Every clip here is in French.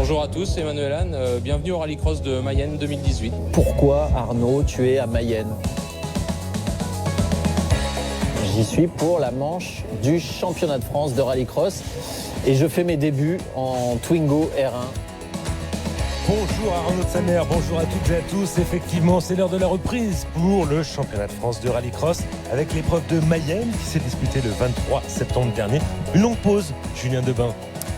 Bonjour à tous, c'est Emmanuel Anne, bienvenue au Rallycross de Mayenne 2018. Pourquoi, Arnaud, tu es à Mayenne? J'y suis pour la manche du championnat de France de Rallycross et je fais mes débuts en Twingo R1. Bonjour Arnaud de Samer, bonjour à toutes et à tous. Effectivement, c'est l'heure de la reprise pour le championnat de France de Rallycross avec l'épreuve de Mayenne qui s'est disputée le 23 septembre dernier. Une longue pause, Julien Debin.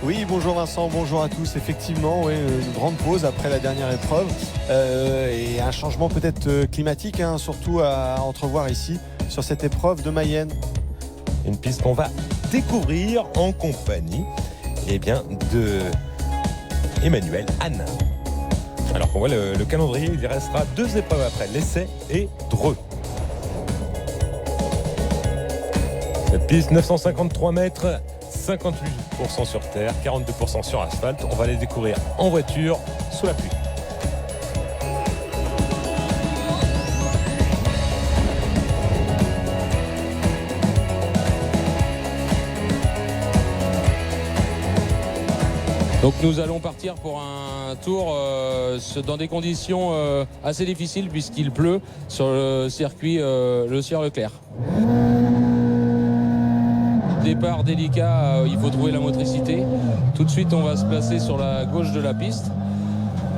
Oui, bonjour Vincent, bonjour à tous. Effectivement, oui, une grande pause après la dernière épreuve et un changement peut-être climatique, surtout à entrevoir ici sur cette épreuve de Mayenne. Une piste qu'on va découvrir en compagnie de Emmanuel Anne. Alors qu'on voit le calendrier, il restera 2 épreuves après, l'essai et Dreux. Cette piste, 953 mètres, 58% sur terre, 42% sur asphalte. On va les découvrir en voiture sous la pluie. Donc nous allons partir pour un tour dans des conditions assez difficiles puisqu'il pleut sur le circuit Le Sieur-Leclerc. Départ délicat, il faut trouver la motricité. Tout de suite on va se placer sur la gauche de la piste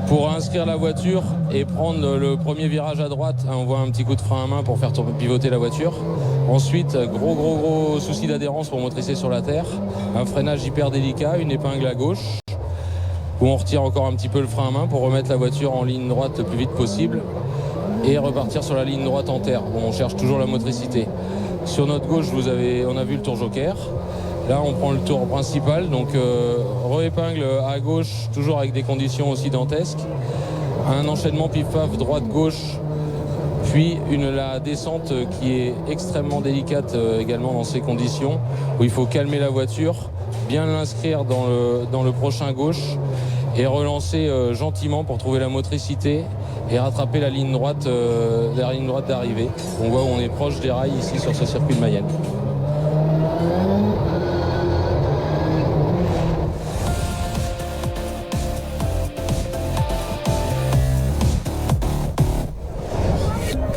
pour inscrire la voiture et prendre le premier virage à droite. On voit un petit coup de frein à main pour faire pivoter la voiture. Ensuite, gros souci d'adhérence pour motricer sur la terre. Un freinage hyper délicat, une épingle à gauche où on retire encore un petit peu le frein à main pour remettre la voiture en ligne droite le plus vite possible et repartir sur la ligne droite en terre. Bon, on cherche toujours la motricité. Sur notre gauche, on a vu le tour joker. Là, on prend le tour principal, donc re-épingle à gauche, toujours avec des conditions aussi dantesques. Un enchaînement pif-paf, droite-gauche, puis la descente qui est extrêmement délicate également dans ces conditions, où il faut calmer la voiture, bien l'inscrire dans le prochain gauche et relancer gentiment pour trouver la motricité et rattraper la ligne droite d'arrivée. On voit où on est proche des rails ici sur ce circuit de Mayenne.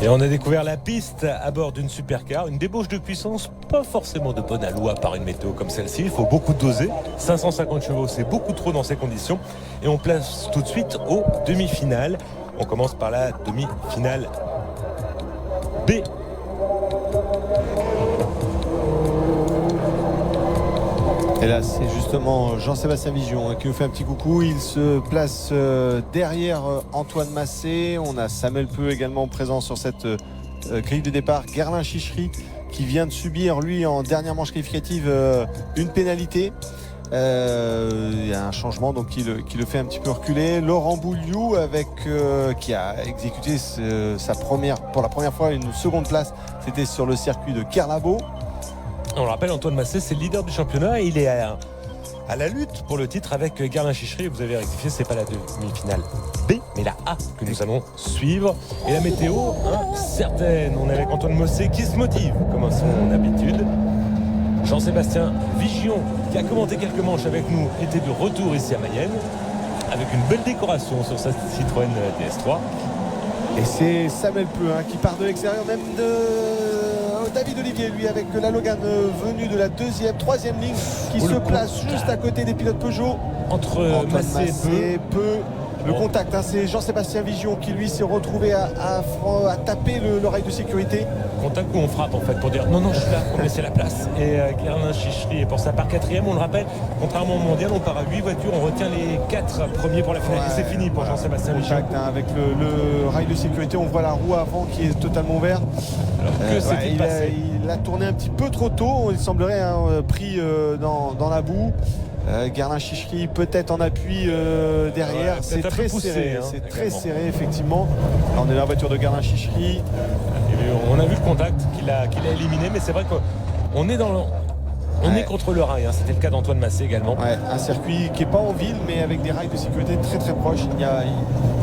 Et on a découvert la piste à bord d'une supercar, une débauche de puissance pas forcément de bonne aloi par une météo comme celle-ci. Il faut beaucoup doser. 550 chevaux, c'est beaucoup trop dans ces conditions. Et on place tout de suite aux demi-finales. On commence par la demi-finale B. Et là, c'est justement Jean-Sébastien Vigion qui nous fait un petit coucou. Il se place derrière Antoine Massé. On a Samuel Peu également présent sur cette grille de départ. Guerlain Chichery qui vient de subir, lui, en dernière manche qualificative, une pénalité. Il y a un changement donc qui le fait un petit peu reculer. Laurent Bouliou qui a exécuté pour la première fois une seconde place. C'était sur le circuit de Kerlabo. On le rappelle, Antoine Massé, c'est le leader du championnat et il est à la lutte pour le titre avec Guerlain Chichery. Vous avez rectifié, c'est pas la demi-finale B, mais la A que nous allons suivre. Et la météo, certaine. On est avec Antoine Massé qui se motive, comme à son habitude. Jean-Sébastien Vigion, qui a commenté quelques manches avec nous, était de retour ici à Mayenne, avec une belle décoration sur sa Citroën DS3. Et c'est Samuel Peu qui part de l'extérieur, même de David Olivier, lui, avec la Logan venue de la troisième ligne, qui se place juste à côté des pilotes Peugeot. Entre Massé et Peu. Le contact, c'est Jean-Sébastien Vigion qui lui s'est retrouvé à taper le rail de sécurité. Contact où on frappe en fait pour dire non, je suis là pour me laisser la place. Et Guerlain Chichery est pour ça par 4e, on le rappelle. Contrairement au mondial, on part à 8 voitures, on retient les 4 premiers pour la finale. Et c'est fini pour Jean-Sébastien Vigion. Avec le rail de sécurité, on voit la roue avant qui est totalement ouverte. Alors que s'est-il passé ? Il a tourné un petit peu trop tôt, il semblerait pris dans la boue. Guerlain Chichery peut-être en appui derrière, c'est très serré, c'est très serré effectivement. Là, on est dans la voiture de Guerlain Chichery. On a vu le contact qu'il a éliminé, mais c'est vrai qu'on est dans On est contre le rail, hein. C'était le cas d'Antoine Massé également. Ouais, un circuit qui n'est pas en ville, mais avec des rails de sécurité très très proches. Il n'y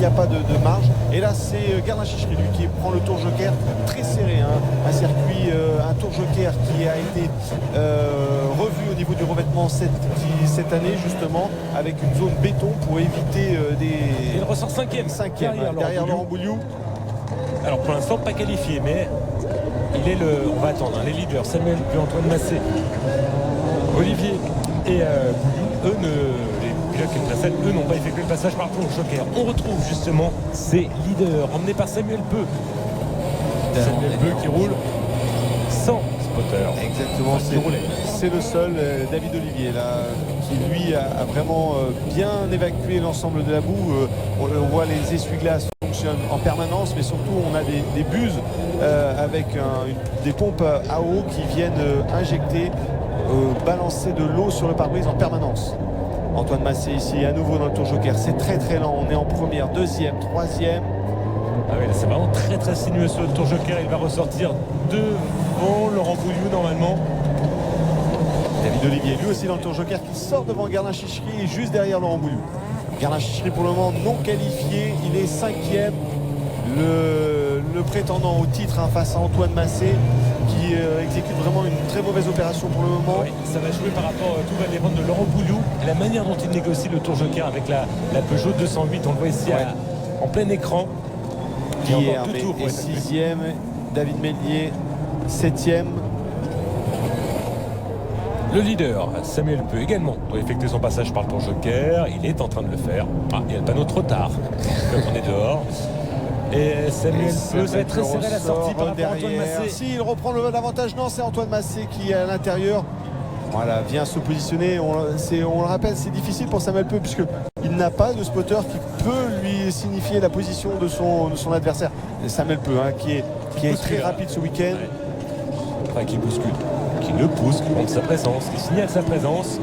a pas de marge. Et là, c'est Gardin Chichery, lui, qui prend le Tour Joker très serré. Hein. Un circuit, un Tour Joker qui a été revu au niveau du revêtement cette année, justement, avec une zone béton pour éviter des. Il ressort cinquième derrière Laurent Bouliou. Alors pour l'instant, pas qualifié, mais il est on va attendre, hein, les leaders, Samuel puis Antoine Massé, Olivier et Bouliou, les pilotes qui précèdent, eux n'ont pas effectué le passage par le Tour Joker. On retrouve justement ces leaders, emmenés par Samuel Peu. Samuel Peu qui roule sans spotter. Exactement, c'est le seul, David Olivier, là, qui lui a vraiment bien évacué l'ensemble de la boue. On voit les essuie-glaces fonctionnent en permanence, mais surtout on a des buses avec des pompes à eau qui viennent injecter, balancer de l'eau sur le pare-brise en permanence. Antoine Massé ici à nouveau dans le Tour Joker, c'est très très lent, on est en première, deuxième, troisième. Ah oui, là c'est vraiment très très sinueux sur le Tour Joker. Il va ressortir devant Laurent Bouliou normalement. David Olivier, lui aussi dans le Tour Joker, qui sort devant Gardin Chichery et juste derrière Laurent Bouliou. Gardin Chichery pour le moment non qualifié, il est cinquième. Le prétendant au titre, hein, face à Antoine Massé, qui exécute vraiment une très mauvaise opération pour le moment. Oui, ça va jouer par rapport, tout va dépendre de Laurent Bouliou et la manière dont il négocie le Tour Joker avec la Peugeot 208. On le voit ici en plein écran. Pierre est sixième, David Mélier septième. Le leader, Samuel Peu également, doit effectuer son passage par le Tour Joker. Il est en train de le faire. Il y a le panneau trop tard. Donc on est dehors. Et Samuel Peu, ça va être très serré à la sortie par rapport à Antoine Massé. Si il reprend l'avantage, non, c'est Antoine Massé qui est à l'intérieur. Voilà, vient se positionner. On le rappelle, c'est difficile pour Samuel Peu puisqu'il n'a pas de spotter qui peut lui signifier la position de son adversaire. Et Samuel Peu, hein, qui est très rapide ce week-end. Enfin, qui bouscule, qui le pousse, qui montre sa présence, qui signale sa présence.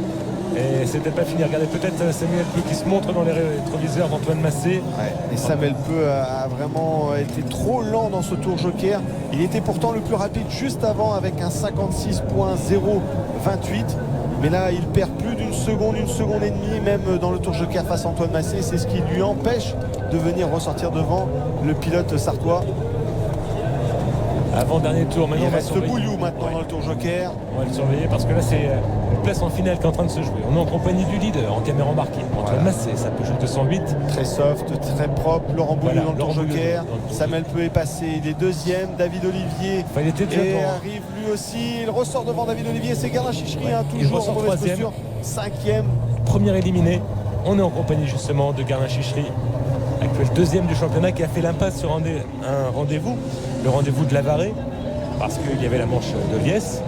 Et c'est peut-être pas fini. Regardez peut-être Samuel Peu qui se montre dans les rétroviseurs d'Antoine Massé. Ouais, et Samuel Peu a vraiment été trop lent dans ce Tour Joker. Il était pourtant le plus rapide juste avant avec un 56.028. Mais là, il perd plus d'une seconde et demie, même dans le Tour Joker face à Antoine Massé. C'est ce qui lui empêche de venir ressortir devant le pilote sartois. Avant-dernier tour, maintenant il reste Bouliou maintenant dans le Tour Joker. On va le surveiller parce que là c'est une place en finale qui est en train de se jouer. On est en compagnie du leader en caméra embarquée. Antoine Massé, ça peut jouer 208. Très soft, très propre. Laurent Bouliou dans le Tour Joker. Samuel Peu est passé, il est deuxième. David Olivier arrive lui aussi. Il ressort devant David Olivier. C'est Gardin Chichery, toujours en mauvaise posture. Cinquième. Premier éliminé. On est en compagnie justement de Gardin Chichery, actuel deuxième du championnat, qui a fait l'impasse sur un rendez-vous, le rendez-vous de Lavarée, parce qu'il y avait la manche de Liesse.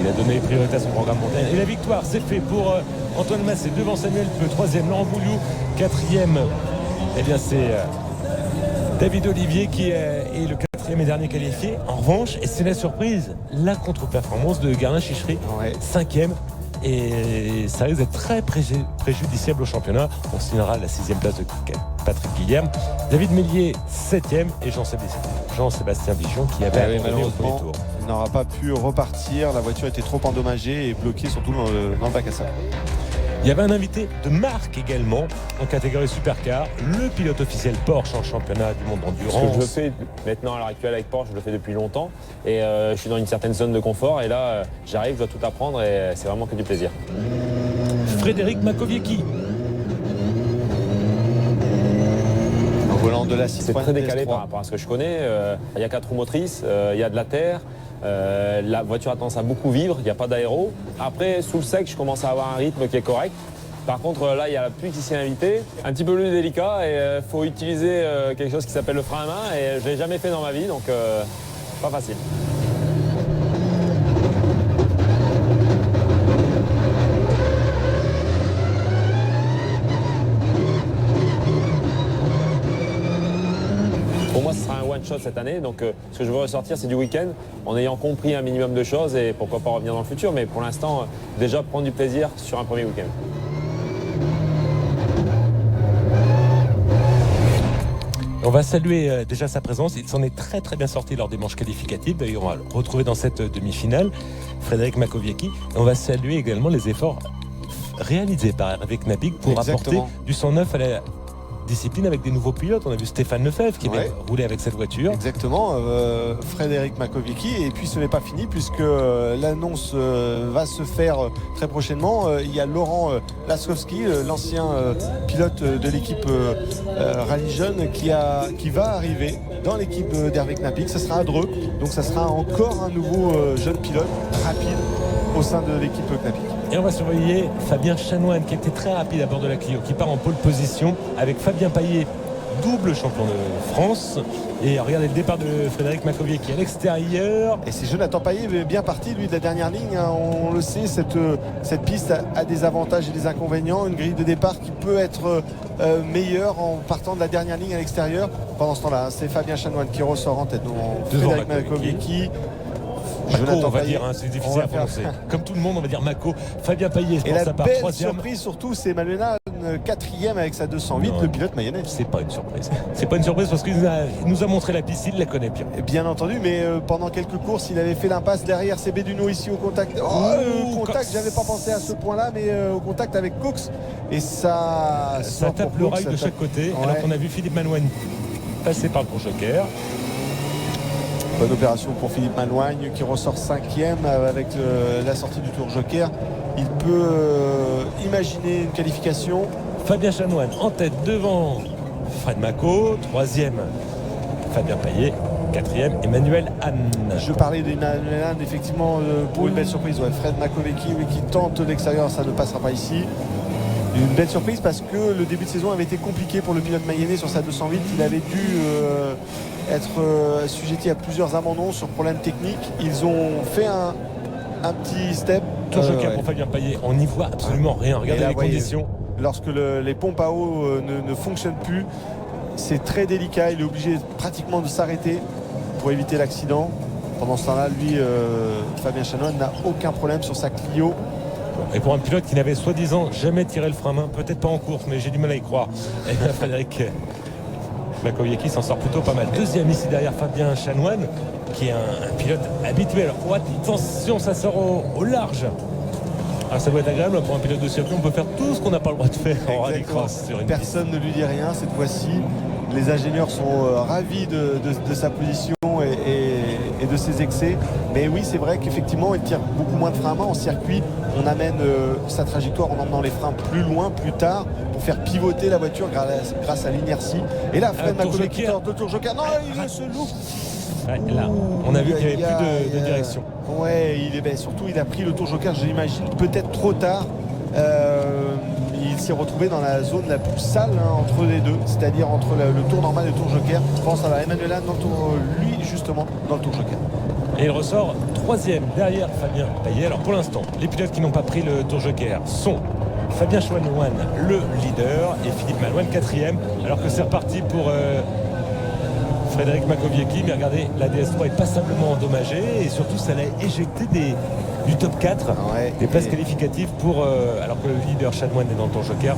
Il a donné priorité à son programme montagne. Et la victoire, c'est fait pour Antoine Massé devant Samuel Peu, troisième Laurent Bouliou, quatrième, eh bien c'est David Olivier qui est le quatrième et dernier qualifié. En revanche, et c'est la surprise, la contre-performance de Gardin Chichery, cinquième. Et ça risque d'être très préjudiciable au championnat. On signera la 6e place de Patrick Guilherme. David Mélier 7e et Jean-Sébastien Vigion qui avait abandonné au premier tour. Il n'aura pas pu repartir. La voiture était trop endommagée et bloquée surtout dans le bac à sable. Il y avait un invité de marque également en catégorie supercar, le pilote officiel Porsche en championnat du monde d'endurance. Ce que je fais maintenant à l'heure actuelle avec Porsche, je le fais depuis longtemps et je suis dans une certaine zone de confort et là j'arrive, je dois tout apprendre et c'est vraiment que du plaisir. Frédéric Makowiecki. Au volant de la Citroën. C'est très décalé par rapport à ce que je connais. Il y a 4 roues motrices, il y a de la terre. La voiture a tendance à beaucoup vivre, il n'y a pas d'aéro. Après, sous le sec, je commence à avoir un rythme qui est correct. Par contre, là, il y a la pluie qui s'est invitée. Un petit peu plus délicat et il faut utiliser quelque chose qui s'appelle le frein à main. Et je ne l'ai jamais fait dans ma vie, donc pas facile. Pour moi, ce sera un one-shot cette année. Donc, ce que je veux ressortir, c'est du week-end en ayant compris un minimum de choses et pourquoi pas revenir dans le futur. Mais pour l'instant, déjà prendre du plaisir sur un premier week-end. On va saluer déjà sa présence. Il s'en est très très bien sorti lors des manches qualificatives. D'ailleurs, on va le retrouver dans cette demi-finale, Frédéric Makowiecki. On va saluer également les efforts réalisés par Hervé Knappig pour apporter du sang neuf à la discipline avec des nouveaux pilotes. On a vu Stéphane Lefebvre qui avait roulé avec cette voiture. Exactement, Frédéric Makowiecki. Et puis ce n'est pas fini puisque l'annonce va se faire très prochainement. Il y a Laurent Laskowski, l'ancien pilote de l'équipe Rallye Jeune qui va arriver dans l'équipe d'Hervé Knappig. Ça sera à Dreux, donc ça sera encore un nouveau jeune pilote rapide au sein de l'équipe Knappig. Et on va surveiller Fabien Chanoine qui était très rapide à bord de la Clio, qui part en pole position avec Fabien Paillet, double champion de France. Et regardez le départ de Frédéric Makowiecki à l'extérieur. Et c'est Jonathan Paillet bien parti lui de la dernière ligne, hein. On le sait, cette piste a des avantages et des inconvénients. Une grille de départ qui peut être meilleure en partant de la dernière ligne à l'extérieur. Pendant ce temps-là, c'est Fabien Chanoine qui ressort en tête. Donc Frédéric Makowiecki. Mako, on va dire, hein, c'est difficile à prononcer. Comme tout le monde, on va dire Mako. Fabien Paillet, je pense, à part troisième. Surprise surtout, c'est Manuela, quatrième avec sa 208, le pilote mayennais. C'est pas une surprise. C'est pas une surprise parce qu'il nous a montré la piste, il la connaît bien. Bien entendu, mais pendant quelques courses, il avait fait l'impasse derrière. C'est Béduno ici au contact. Contact, j'avais pas pensé à ce point-là, mais au contact avec Cox. Et ça tape le rail de chaque côté. Ouais. Alors qu'on a vu Philippe Malouigne passer par le Tour Joker. Bonne opération pour Philippe Malouigne qui ressort 5e avec la sortie du Tour Joker. Il peut imaginer une qualification. Fabien Chanoine en tête devant Fred Mako. 3e Fabien Paillet. 4e Emmanuel Anne. Je parlais d'Emmanuel Anne effectivement pour une belle surprise. Fred Makowiecki qui tente l'extérieur, ça ne passera pas ici. Une belle surprise parce que le début de saison avait été compliqué pour le pilote mayennais sur sa 208. Il avait dû être assujetti à plusieurs abandons sur problèmes techniques. Ils ont fait un petit step. Tour Joker pour Fabien Paillet. On n'y voit absolument rien. Regardez les conditions. Lorsque les pompes à eau ne fonctionnent plus, c'est très délicat. Il est obligé pratiquement de s'arrêter pour éviter l'accident. Pendant ce temps-là, lui, Fabien Chanoine n'a aucun problème sur sa Clio. Et pour un pilote qui n'avait soi-disant jamais tiré le frein à main, peut-être pas en course, mais j'ai du mal à y croire, Frédéric Makowiecki s'en sort plutôt pas mal. Deuxième ici derrière Fabien Chanoine, qui est un pilote habitué. Alors attention, ça sort au large. Ah, ça doit être agréable pour un pilote de circuit. On peut faire tout ce qu'on n'a pas le droit de faire en rallycross sur une Personne piste. ne lui dit rien cette fois-ci. Les ingénieurs sont ravis de sa position et de ses excès. Mais oui, c'est vrai qu'effectivement, il tire beaucoup moins de freins à main en circuit. On amène sa trajectoire en emmenant les freins plus loin, plus tard, pour faire pivoter la voiture grâce à l'inertie. Et là, Fred Makowiecki tente le Tour Joker. Non, il se loupe. Ouais, là, on a vu qu'il n'y avait plus de direction. Ouais, surtout il a pris le Tour Joker, j'imagine, peut-être trop tard. Il s'est retrouvé dans la zone la plus sale entre les deux, c'est-à-dire entre le Tour normal et le Tour Joker. Je pense à Emmanuel Anne dans le tour, lui justement dans le Tour Joker. Et il ressort 3e derrière Fabien Paillet. Alors pour l'instant, les pilotes qui n'ont pas pris le Tour Joker sont Fabien Chanoine, le leader, et Philippe Malouigne 4e, alors que c'est reparti pour Frédéric Makowiecki. Mais regardez, la DS3 est passablement endommagée et surtout ça l'a éjecté du top 4, des places qualificatives pour, alors que le leader Chanoine est dans le Tour Joker,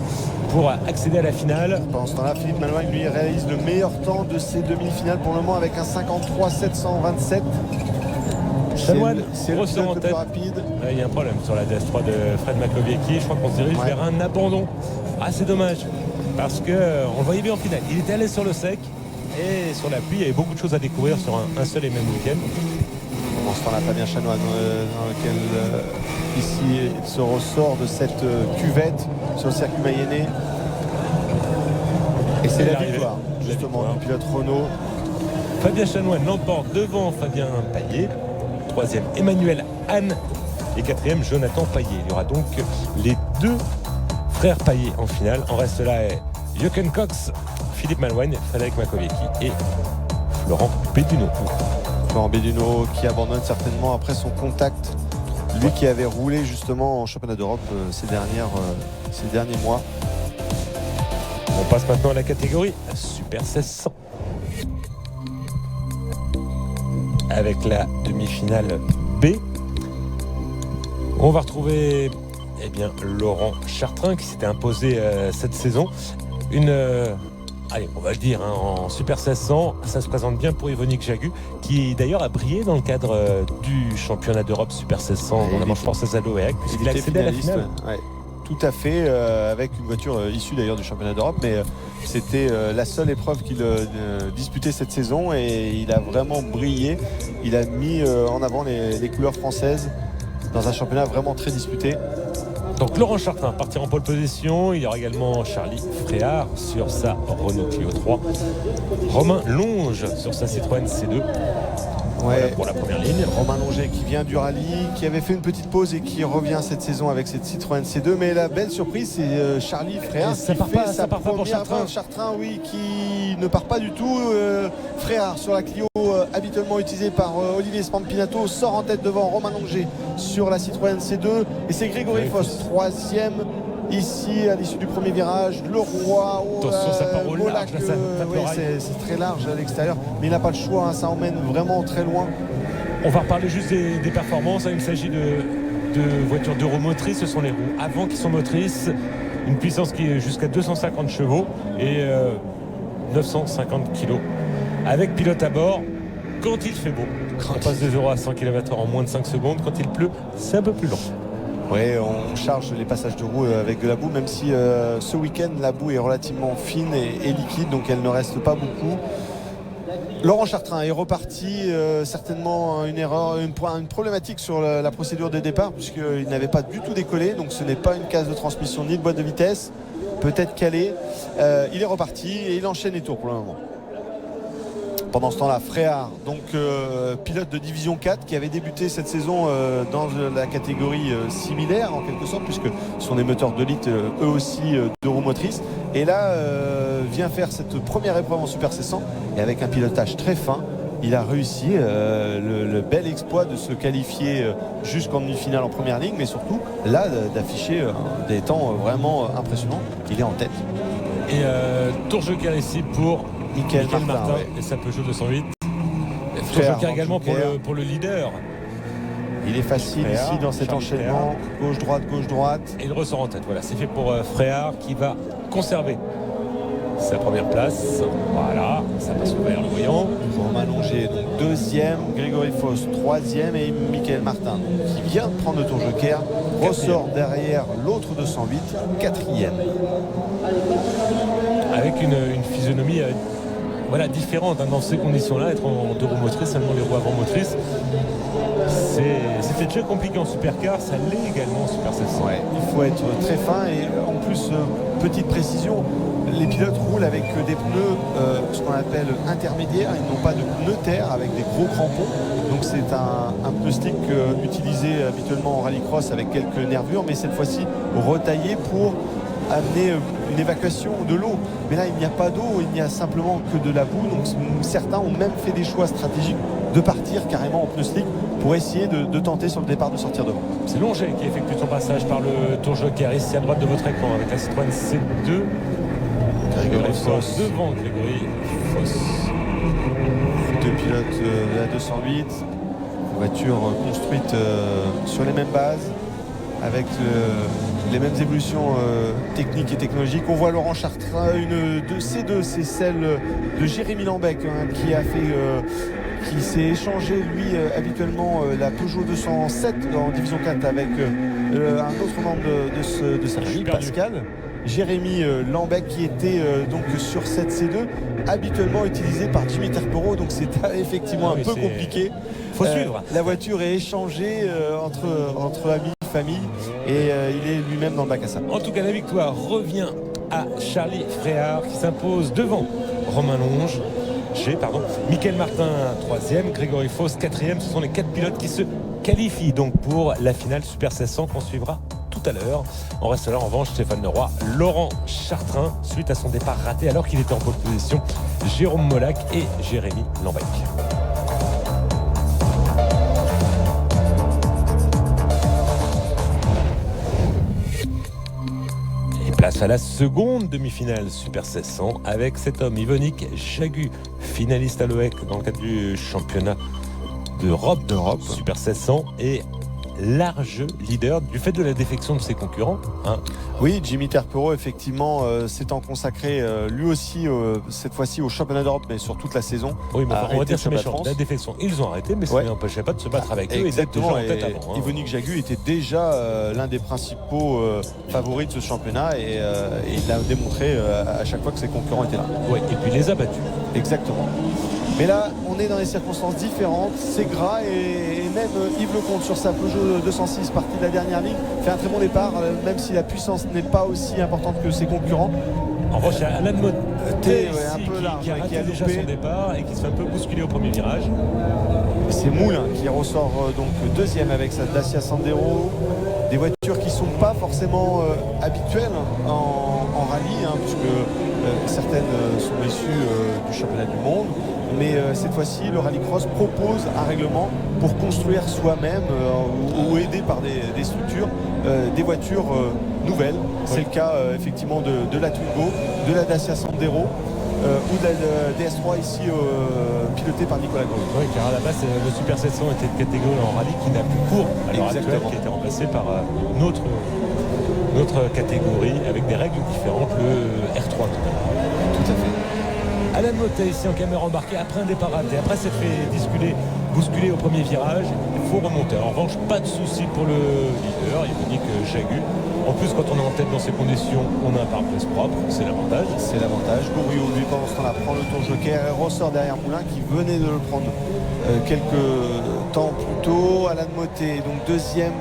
pour accéder à la finale. Pendant ce temps-là, Philippe Malouigne lui réalise le meilleur temps de ses demi-finales pour le moment avec un 53,727. Chanoine ressort en tête. Rapide. Il y a un problème sur la DS3 de Fred Makowiecki. Je crois qu'on se dirige vers un abandon. Ah, c'est dommage parce qu'on le voyait bien en finale. Il était allé sur le sec et sur la pluie. Il y avait beaucoup de choses à découvrir sur un seul et même week-end. Pendant ce temps-là, Fabien Chanoine dans lequel ici il se ressort de cette cuvette sur le circuit mayennais. Et c'est la victoire justement du pilote Renault. Fabien Chanoine l'emporte devant Fabien Paillet. 3e Emmanuel Anne et 4e Jonathan Paillet. Il y aura donc les deux frères Paillet en finale. En reste là Jochen Cox, Philippe Malouigne, Frédéric Makowiecki et Laurent Béduno. Laurent Béduno qui abandonne certainement après son contact. Lui qui avait roulé justement en championnat d'Europe ces derniers mois. On passe maintenant à la catégorie Super 1600. Avec la demi-finale B. On va retrouver Laurent Chartrain qui s'était imposé cette saison. Une allez, on va le dire, en Super 1600, ça se présente bien pour Yvonique Jagu, qui d'ailleurs a brillé dans le cadre du championnat d'Europe Super 1600 dans la manche française à l'OEAC, puisqu'il a accédé à la finale. Ouais. Tout à fait, avec une voiture issue d'ailleurs du championnat d'Europe, mais c'était la seule épreuve qu'il disputait cette saison et il a vraiment brillé. Il a mis en avant les couleurs françaises dans un championnat vraiment très disputé. Donc Laurent Chartrain partira en pole position. Il y aura également Charlie Fréard sur sa Renault Clio 3. Romain Longe sur sa Citroën C2. Voilà pour la première ligne. Romain Longet qui vient du rallye, qui avait fait une petite pause et qui revient cette saison avec cette Citroën C2. Mais la belle surprise, c'est Charlie Fréard qui fait sa première Chartrain, oui, qui ne part pas du tout. Fréard sur la Clio habituellement utilisée par Olivier Spampinato sort en tête devant Romain Longet sur la Citroën C2. Et c'est Grégory Foss, troisième. Ici, à l'issue du premier virage, le roi. Attention, ça part au large. Oui, c'est très large à l'extérieur, mais il n'a pas le choix. Ça emmène vraiment très loin. On va reparler juste des performances. Il s'agit de voitures d'Euromotrice. Ce sont les roues avant qui sont motrices. Une puissance qui est jusqu'à 250 chevaux et 950 kg. Avec pilote à bord, quand il fait beau. On passe de 0 à 100 km/h en moins de 5 secondes. Quand il pleut, c'est un peu plus long. Oui, on charge les passages de roue avec de la boue, même si ce week-end la boue est relativement fine et liquide, donc elle ne reste pas beaucoup. Laurent Chartrain est reparti, certainement une erreur, une problématique sur la procédure de départ, puisqu'il n'avait pas du tout décollé, donc ce n'est pas une case de transmission ni de boîte de vitesse, peut-être calé. Il est reparti et il enchaîne les tours pour le moment. Pendant ce temps-là, Fréard, donc pilote de division 4 qui avait débuté cette saison dans la catégorie similaire en quelque sorte, puisque ce sont des moteurs de litre eux aussi d'Euromotrice. Et là, vient faire cette première épreuve en Super 600 et avec un pilotage très fin. Il a réussi le bel exploit de se qualifier jusqu'en demi-finale en première ligne, mais surtout là d'afficher des temps vraiment impressionnants. Il est en tête. Et tour joker ici pour Michael Martin et sa Peugeot 208. Tour joker également pour le leader. Il est facile Fréard, ici dans cet enchaînement. Gauche-droite, gauche-droite. Et il ressort en tête. Voilà, c'est fait pour Fréard qui va conserver sa première place. Voilà, ça passe vers le voyant. Romain Longet, donc deuxième. Grégory Foss, troisième. Et Michael Martin, donc, qui vient de prendre le tour joker, ressort derrière l'autre 208, quatrième. Avec une physionomie différente dans ces conditions-là, être en Euromotrice, seulement les roues avant motrices. C'était déjà compliqué en supercar, ça l'est également en Super 700. Ouais, il faut être très fin et en plus, petite précision, les pilotes roulent avec des pneus, ce qu'on appelle intermédiaires. Ils n'ont pas de pneus terre avec des gros crampons. Donc c'est un pneu slick utilisé habituellement en rallycross avec quelques nervures, mais cette fois-ci retaillé pour amener une évacuation de l'eau. Mais là, il n'y a pas d'eau, il n'y a simplement que de la boue. Donc certains ont même fait des choix stratégiques de partir carrément en pneu slick pour essayer de tenter sur le départ de sortir devant. C'est Longet qui effectue son passage par le tour joker ici à droite de votre écran avec la Citroën C2. Grégory Foss devant Grégory Foss. Deux pilotes de la 208, voiture construite sur les mêmes bases, avec les mêmes évolutions techniques et technologiques. On voit Laurent Chartrain, une de C2, c'est celle de Jérémy Lambec qui s'est échangé lui habituellement la Peugeot 207 en division 4 avec un autre membre de sa famille, Pascal. Jérémy Lambec qui était donc sur cette C2 habituellement utilisée par Jimmy Terpero, donc c'est effectivement un peu compliqué. Faut suivre. La voiture est échangée entre amis, famille et il est lui-même dans le bac à sable. En tout cas, la victoire revient à Charlie Fréard qui s'impose devant Romain Longe. Michael Martin 3e, Grégory Foss 4e. Ce sont les 4 pilotes qui se qualifient donc pour la finale Super 1600 qu'on suivra tout à l'heure. On reste là en revanche Stéphane Leroy, Laurent Chartrain suite à son départ raté alors qu'il était en pole position, Jérôme Molac et Jérémy Lambec. Place à la seconde demi-finale Super 1600 avec cet homme, Yvonique Jagu, finaliste à l'OEC dans le cadre du championnat d'Europe Super 1600 et large leader du fait de la défection de ses concurrents. Oui, Jimmy Terpero, effectivement, s'étant consacré lui aussi, cette fois-ci au championnat d'Europe, mais sur toute la saison. Oui, mais on va dire c'est le méchant. La défection, ils ont arrêté, mais ça n'empêchait pas de se battre avec eux et d'être déjà en tête avant. Yvonique Jagu était déjà l'un des principaux favoris de ce championnat et il a démontré à chaque fois que ses concurrents étaient là. Oui, et puis les a battus. Exactement. Mais là, on est dans des circonstances différentes, c'est gras et même Yves Lecomte sur sa Peugeot 206 partie de la dernière ligne fait un très bon départ, même si la puissance n'est pas aussi importante que ses concurrents. En revanche, il y a Alan Motet qui a raté déjà son départ et qui se fait un peu bousculer au premier virage. C'est Moulin qui ressort donc deuxième avec sa Dacia Sandero. Des voitures qui ne sont pas forcément habituelles en rallye, puisque certaines sont issues du championnat du monde. Mais cette fois-ci, le rallycross propose un règlement pour construire soi-même ou aidé par des structures des voitures nouvelles. C'est le cas effectivement de la Twingo, de la Dacia Sandero ou de la DS3 ici pilotée par Nicolas Gros. Oui, car à la base, le Super 700 était de catégorie en rallye qui n'a plus cours à l'heure actuelle, qui a été remplacé par notre catégorie avec des règles différentes, le R3. Tout à fait. Alan Motet ici en caméra embarquée après un départ raté, après s'être fait bousculer au premier virage, il faut remonter. En revanche, pas de souci pour le leader, Yvonique Jagu. En plus, quand on est en tête dans ces conditions, on a un pare-brise propre, c'est l'avantage. C'est l'avantage. Gouriou, lui, pendant ce temps-là, prend le tour joker et ressort derrière Moulin qui venait de le prendre quelques temps plus tôt. Alan Motet, donc deuxième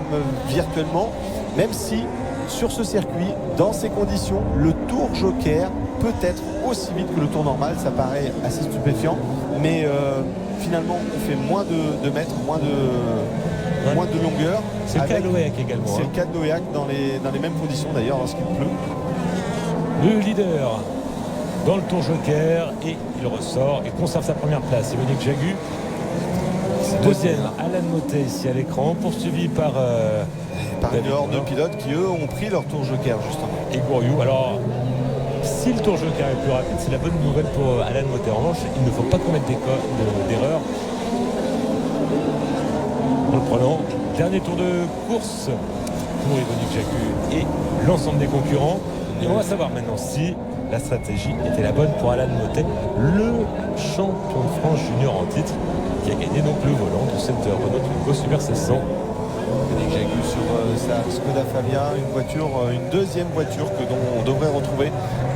virtuellement, même si sur ce circuit, dans ces conditions, le tour joker peut être aussi vite que le tour normal. Ça paraît assez stupéfiant, mais finalement, on fait moins de mètres, moins de longueur. C'est le cas de Loéac également. C'est le cas de Loéac dans les mêmes conditions d'ailleurs lorsqu'il pleut. Le leader dans le tour joker et il ressort et conserve sa première place. Yvonique Jagu. Deuxième, Alan Motet ici à l'écran, poursuivi par une horde de pilotes qui eux ont pris leur tour joker justement. Et Gouriou. Alors, si le tour joker est plus rapide, c'est la bonne nouvelle pour Alan Motet. En revanche, il ne faut pas commettre d'erreur en le prenant. Dernier tour de course pour Yvonique Jagu et l'ensemble des concurrents. Et on va savoir maintenant si la stratégie était la bonne pour Alan Motet, le champion de France junior en titre, qui a gagné donc le volant de cette Renault Twingo Super 700. Yvonique Jagu sur sa Skoda Fabia, une deuxième voiture dont on devrait retrouver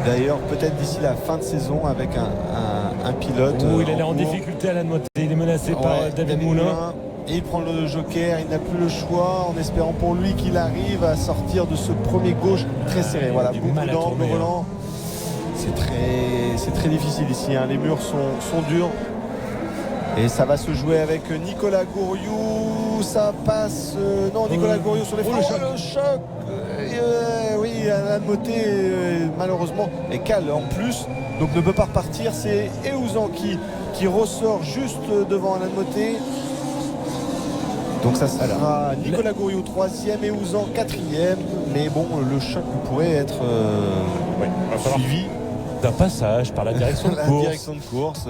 d'ailleurs peut-être d'ici la fin de saison avec un pilote. Il a l'air en difficulté, Alan Motet. Il est menacé par David Moulin. Et il prend le joker, il n'a plus le choix en espérant pour lui qu'il arrive à sortir de ce premier gauche très serré. Voilà, beaucoup d'angles volants. C'est très difficile ici, les murs sont durs. Et ça va se jouer avec Nicolas Gouriou. Ça passe. Non, Nicolas Gouriou sur les freins. Le choc. Oui, Alan Motet malheureusement est cale en plus. Donc ne peut pas repartir. C'est Eouzan qui ressort juste devant Alan Motet. Donc ça sera Nicolas Gouriou 3e et Eouzan 4e. Mais bon, le choc pourrait être suivi d'un passage par la direction de course. Direction de course.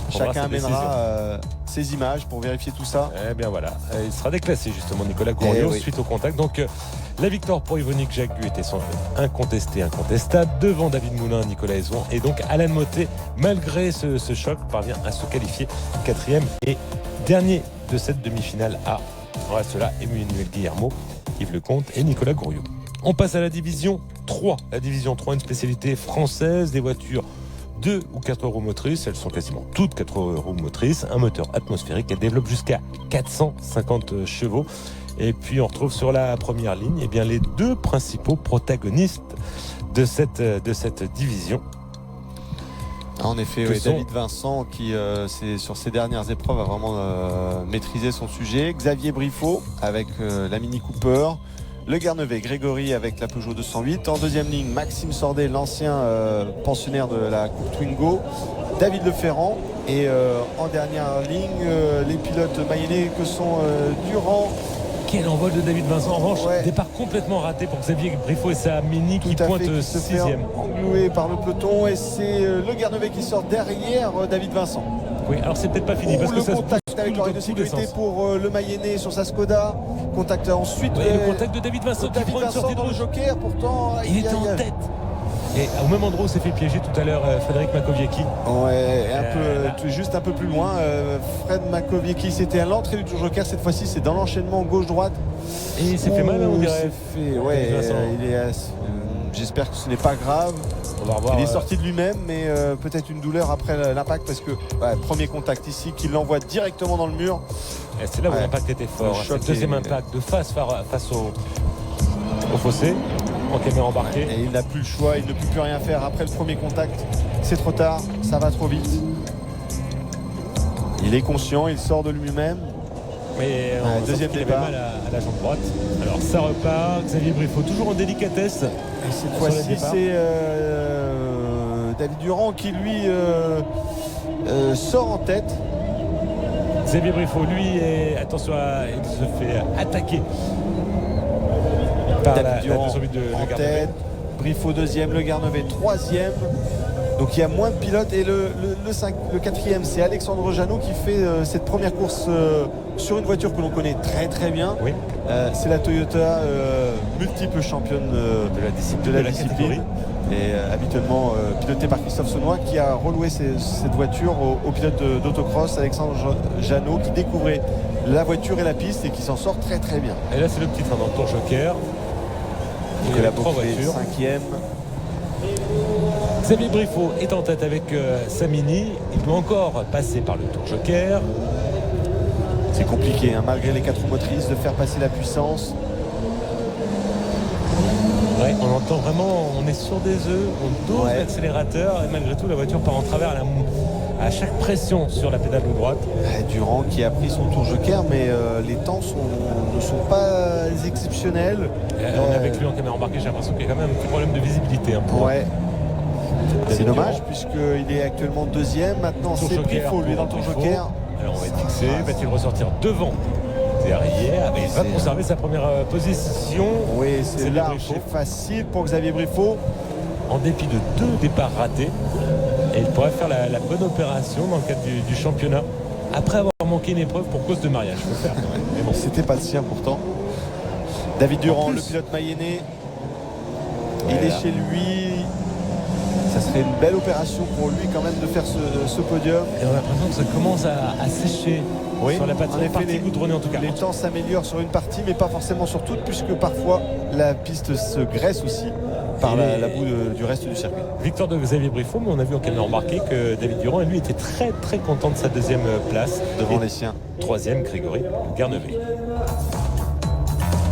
Chacun amènera ses images pour vérifier tout ça. Eh bien voilà, il sera déclassé justement Nicolas Gouriou suite au contact. Donc la victoire pour Yvonique Jagu était sans incontestable devant David Moulin, Nicolas Eouzan et donc Alan Motet, malgré ce choc, parvient à se qualifier 4e et dernier de cette demi-finale A. On reste là, Emmanuel Guillermo, Yves Lecomte et Nicolas Gouriou. On passe à la division 3. La division 3, une spécialité française, des voitures 2 ou 4 roues motrices. Elles sont quasiment toutes 4 roues motrices. Un moteur atmosphérique. Elle développe jusqu'à 450 chevaux. Et puis on retrouve sur la première ligne les deux principaux protagonistes de cette division. En effet, David Vincent qui sur ses dernières épreuves a vraiment maîtrisé son sujet. Xavier Briffaut avec la Mini Cooper. Le Guernevet, Grégory avec la Peugeot 208. En deuxième ligne, Maxime Sordet, l'ancien pensionnaire de la Coupe Twingo. David Leferrand. Et en dernière ligne, les pilotes mayennais que sont Durand. Quel envol de David Vincent. En revanche, départ complètement raté pour Xavier Briffaut et sa Mini qui pointe 6e. Englué par le peloton. Et c'est le Guernevet qui sort derrière David Vincent. Oui, alors c'est peut-être pas fini parce que ça se avec l'oreille de dans tous les sécurité sens. pour le Mayennais sur sa Skoda. Contact ensuite. Ouais, le contact de David Vincent qui David prend une Vincent sortie de dans le rouge. joker, pourtant. Il était en tête. Et au même endroit où s'est fait piéger tout à l'heure Frédéric Makowiecki. Ouais, là. juste un peu plus loin. Fred Makowiecki, c'était à l'entrée du tour joker. Cette fois-ci, c'est dans l'enchaînement gauche-droite. Et il s'est fait mal, hein, on Ouh, dirait. il s'est fait, ouais, David Vincent. j'espère que ce n'est pas grave. On va revoir. Il est sorti de lui-même, mais peut-être une douleur après l'impact parce que premier contact ici qui l'envoie directement dans le mur. Et c'est là où Ouais. l'impact était fort. Le C'est choc le deuxième est- impact de face au fossé en caméra embarquée. Et il n'a plus le choix, il ne peut plus rien faire après le premier contact. C'est trop tard, ça va trop vite. Il est conscient, il sort de lui-même. Mais on deuxième sent qu'il départ. avait mal à la jambe droite. Alors ça repart. Xavier Briffaut toujours en délicatesse. Et cette Sur le fois-ci, départ. c'est David Durand qui lui sort en tête. Xavier Briffaut, lui, attention, il se fait attaquer par David la Durand deuxième but de en Garnevet. tête. Briffaut deuxième, Le Garnevet troisième. Donc il y a moins de pilotes et le quatrième, c'est Alexandre Jeannot qui fait cette première course sur une voiture que l'on connaît très très bien. Oui. C'est la Toyota multiple championne De la discipline. de la discipline. Et habituellement piloté par Christophe Saunois qui a reloué cette voiture au pilote d'autocross Alexandre Jeannot qui découvrait la voiture et la piste et qui s'en sort très très bien. Et là, c'est le petit train dans le tour joker. Il y Que a la trois Beaucré, voitures. cinquième. Xavier Briffaut est en tête avec Samini. Il doit encore passer par le tour joker. C'est compliqué hein, malgré les 4 roues motrices de faire passer la puissance. Ouais, on entend vraiment, on est sur des œufs, on dose Ouais. l'accélérateur et malgré tout la voiture part en travers à chaque pression sur la pédale de droite. Durand qui a pris son tour joker mais les temps ne sont pas exceptionnels. On est avec lui en caméra embarquée, j'ai l'impression qu'il y a quand même un petit problème de visibilité. Hein, pour Ouais. C'est David dommage Durand. puisqu'il est actuellement deuxième. Maintenant Tour c'est joker Briffaut lui pour dans le tour Briffaut. joker. Alors on va être fixé, va-t-il ressortir devant derrière et il va conserver sa première position. Oui, c'est Xavier large Briffaut. et facile pour Xavier Briffaut. En dépit de 2 départs ratés. Et il pourrait faire la bonne opération dans le cadre du championnat. Après avoir manqué une épreuve pour cause de mariage. Faut faire quand même. Mais bon. C'était pas le sien pourtant. David Durand, plus. le pilote mayennais, Ouais, il est là. chez lui. Ça serait une belle opération pour lui quand même de faire ce podium. Et on a l'impression que ça commence à sécher sur la en partie effet, goudronnée en tout cas. les temps s'améliorent sur une partie, mais pas forcément sur toute, puisque parfois la piste se graisse aussi par Et la boue du reste du circuit. Victoire de Xavier Briffaut, mais on a vu en caméra embarquée que David Durand, lui, était très très content de sa deuxième place. Devant Et les siens. troisième, Grégory Garnevet.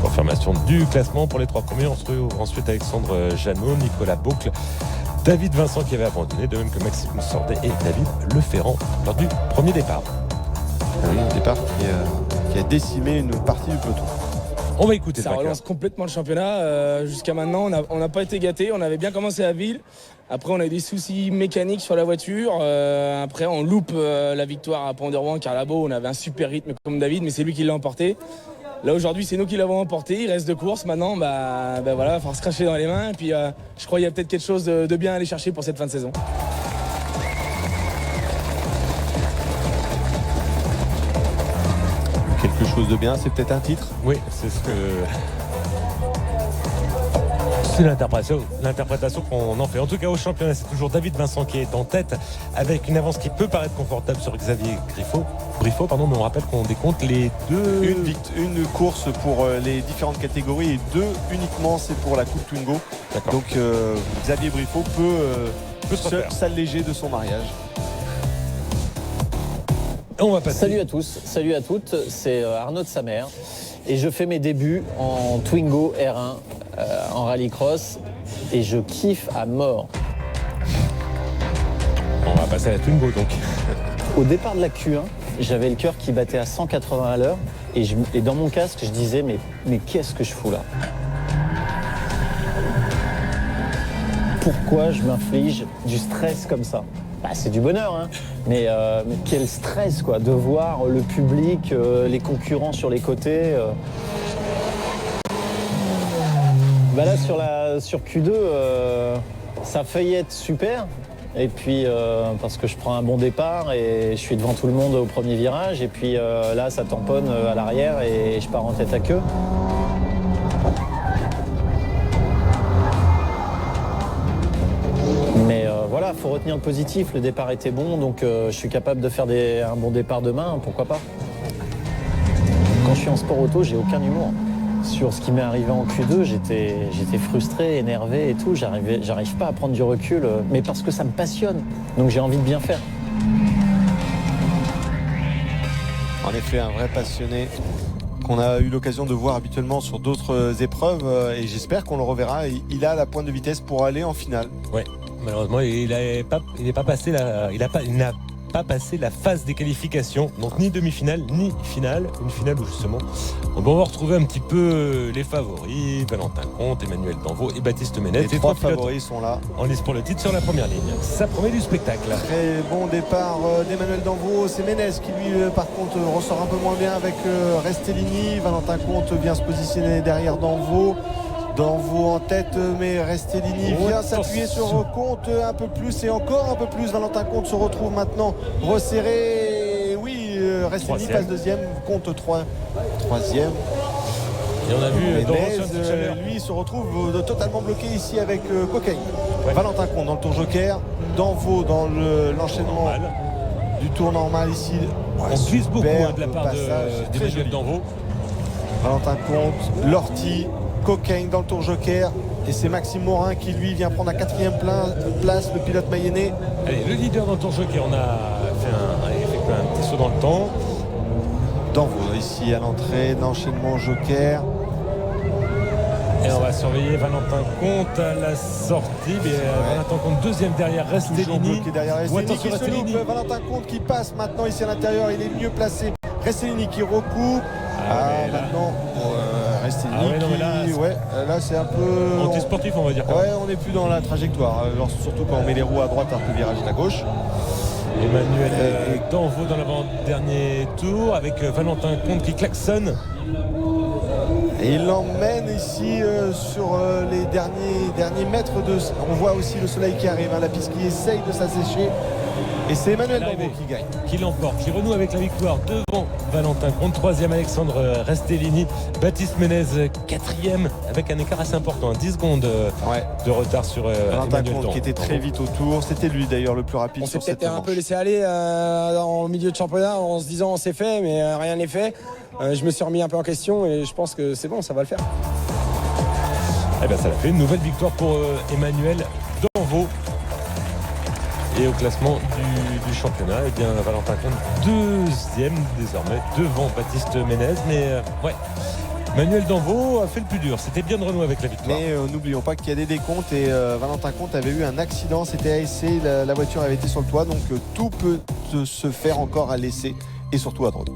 Confirmation du classement pour les 3 premiers. On se retrouve ensuite Alexandre Jeannot, Nicolas Boucle, David Vincent qui avait abandonné, de même que Maxime Sordet et David Leferrand lors du premier départ. Oui, un départ qui a décimé une partie du peloton. On va écouter Ça le vainqueur. relance complètement le championnat. Jusqu'à maintenant, on n'a pas été gâtés. On avait bien commencé à Ville. Après, on a eu des soucis mécaniques sur la voiture. Après, on loupe la victoire à Pont-de-Rouen car là-bas, on avait un super rythme comme David, mais c'est lui qui l'a emporté. Là, aujourd'hui, c'est nous qui l'avons emporté. Il reste 2 courses. Maintenant, voilà, il va falloir se cracher dans les mains. Et puis, je crois qu'il y a peut-être quelque chose de bien à aller chercher pour cette fin de saison. Quelque chose de bien, c'est peut-être un titre. Oui, c'est ce que. C'est l'interprétation qu'on en fait. En tout cas, au championnat, c'est toujours David Vincent qui est en tête avec une avance qui peut paraître confortable sur Xavier Briffaut, mais on rappelle qu'on décompte les 2. Une course pour les différentes catégories et 2 uniquement, c'est pour la Coupe Twingo. D'accord. Donc Xavier Briffaut peut se refaire. s'alléger de son mariage. Et on va passer. Salut à tous, salut à toutes, c'est Arnaud de Samer et je fais mes débuts en Twingo R1 en rallycross et je kiffe à mort. On va passer à la Twingo donc. Au départ de la Q1, j'avais le cœur qui battait à 180 à l'heure et dans mon casque je disais mais qu'est-ce que je fous là? Pourquoi je m'inflige du stress comme ça? Bah, c'est du bonheur, hein. Mais quel stress quoi, de voir le public, les concurrents sur les côtés. Bah là sur Q2, ça a failli être super, Et puis parce que je prends un bon départ et je suis devant tout le monde au premier virage. Et puis là, ça tamponne à l'arrière et je pars en tête à queue. Mais voilà, il faut retenir le positif. Le départ était bon, donc je suis capable de faire un bon départ demain, pourquoi pas. Quand je suis en sport auto, j'ai aucun humour. Sur ce qui m'est arrivé en Q2, j'étais frustré, énervé et tout. J'arrive pas à prendre du recul, mais parce que ça me passionne. Donc j'ai envie de bien faire. En effet, un vrai passionné qu'on a eu l'occasion de voir habituellement sur d'autres épreuves et j'espère qu'on le reverra. Il a la pointe de vitesse pour aller en finale. Ouais, malheureusement, il n'a pas passé la phase des qualifications, donc ni demi-finale ni finale, une finale où justement on va retrouver un petit peu les favoris, Valentin Comte, Emmanuel Danvaux et Baptiste Ménez. Les trois favoris sont là. En lice pour le titre sur la première ligne. Ça promet du spectacle. Très bon départ d'Emmanuel Danvaux. C'est Ménez qui lui par contre ressort un peu moins bien avec Restellini. Valentin Comte vient se positionner derrière Danvaux. Danvaux en tête, mais Restellini vient s'appuyer sur Comte un peu plus et encore un peu plus. Valentin Comte se retrouve maintenant resserré. Oui, Restellini passe deuxième, Comte troisième. Et on a vu Ménez, lui se retrouve totalement bloqué ici avec Cocaine. Ouais. Valentin Comte dans le tour joker, Danvaux dans l'enchaînement du tour normal ici. On glisse beaucoup de la part d'Emmanuel Danvaux. Valentin Comte, Lorty, Cocaine dans le tour joker et c'est Maxime Morin qui lui vient prendre la 4e place, le pilote mayennais. Allez, le leader dans le tour joker, on a fait un petit saut dans le temps. Danvaux ici à l'entrée, l'enchaînement joker. Et on va surveiller Valentin Comte à la sortie. Mais Valentin Comte deuxième derrière Restellini. Derrière Restellini qui se loupe. Valentin Comte qui passe maintenant ici à l'intérieur, il est mieux placé. Restellini qui recoupe. Maintenant Restellini là c'est un peu anti-sportif on va dire. Ouais, on n'est plus dans la trajectoire, surtout quand on met les roues à droite alors que le virage est à gauche. Emmanuel Danvaux dans l'avant-dernier tour avec Valentin Comte qui klaxonne. Et il l'emmène ici sur les derniers mètres. On voit aussi le soleil qui arrive, la piste qui essaye de s'assécher. Et c'est Emmanuel Danvaux qui gagne. Qui l'emporte, qui renoue avec la victoire devant Valentin Comte. Troisième Alexandre Restellini. Baptiste Ménez quatrième avec un écart assez important, 10 secondes de retard sur Valentin Emmanuel Comte qui était très vite au tour. C'était lui d'ailleurs le plus rapide. On sur s'est cette peut-être un manche. peu laissé aller en milieu de championnat en se disant c'est fait mais rien n'est fait. Je me suis remis un peu en question et je pense que c'est bon, ça va le faire. Eh bien ça l'a fait, une nouvelle victoire pour Emmanuel Danvaux. Et au classement du championnat, eh bien Valentin Comte deuxième désormais devant Baptiste Ménez. Mais Manuel Danvaux a fait le plus dur. C'était bien de renouer avec la victoire. Mais n'oublions pas qu'il y a des décomptes et Valentin Comte avait eu un accident. C'était à essai, la voiture avait été sur le toit. Donc tout peut se faire encore à l'essai et surtout à droite.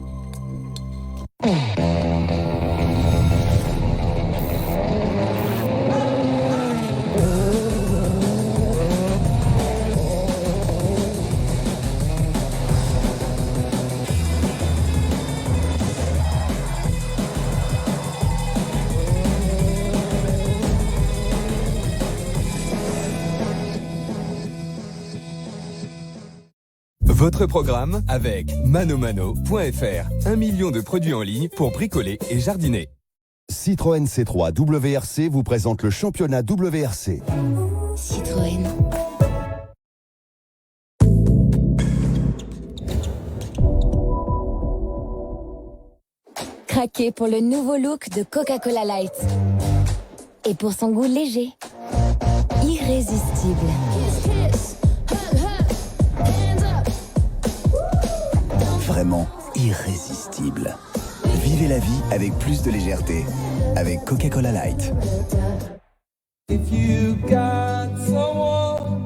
Votre programme avec manomano.fr. 1 million de produits en ligne pour bricoler et jardiner. Citroën C3 WRC vous présente le championnat WRC. Citroën. Craquez pour le nouveau look de Coca-Cola Light. Et pour son goût léger, irrésistible. Vraiment irrésistible. Vivez la vie avec plus de légèreté avec Coca-Cola Light. If you got someone,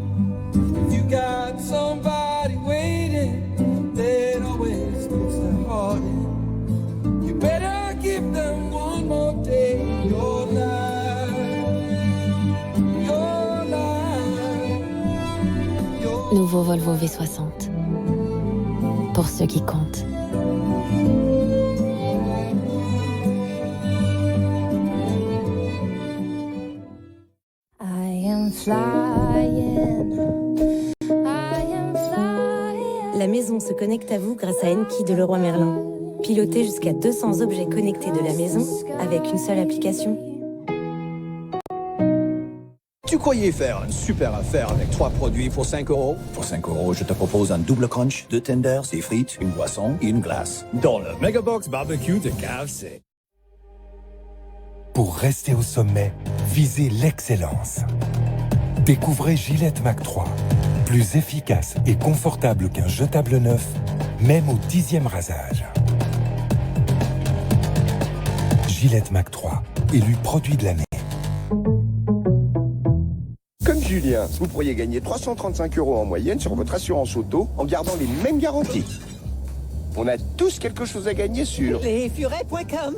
if you got somebody waiting, that always puts their heart in. You better give them one more day in your life, your life, your... Nouveau Volvo V60. Pour ceux qui comptent. I am flying la maison se connecte à vous grâce à Enki de Leroy Merlin. Pilotez jusqu'à 200 objets connectés de la maison avec une seule application. Tu croyais faire une super affaire avec 3 produits pour 5 €? Pour 5 €, je te propose un double crunch, 2 tenders, des frites, une boisson et une glace. Dans le Megabox Barbecue de KFC. Pour rester au sommet, visez l'excellence. Découvrez Gillette Mac 3. Plus efficace et confortable qu'un jetable neuf, même au 10e rasage. Gillette Mac 3, élu produit de l'année. Comme Julien, vous pourriez gagner 335 € en moyenne sur votre assurance auto en gardant les mêmes garanties. On a tous quelque chose à gagner sur lesfurets.com.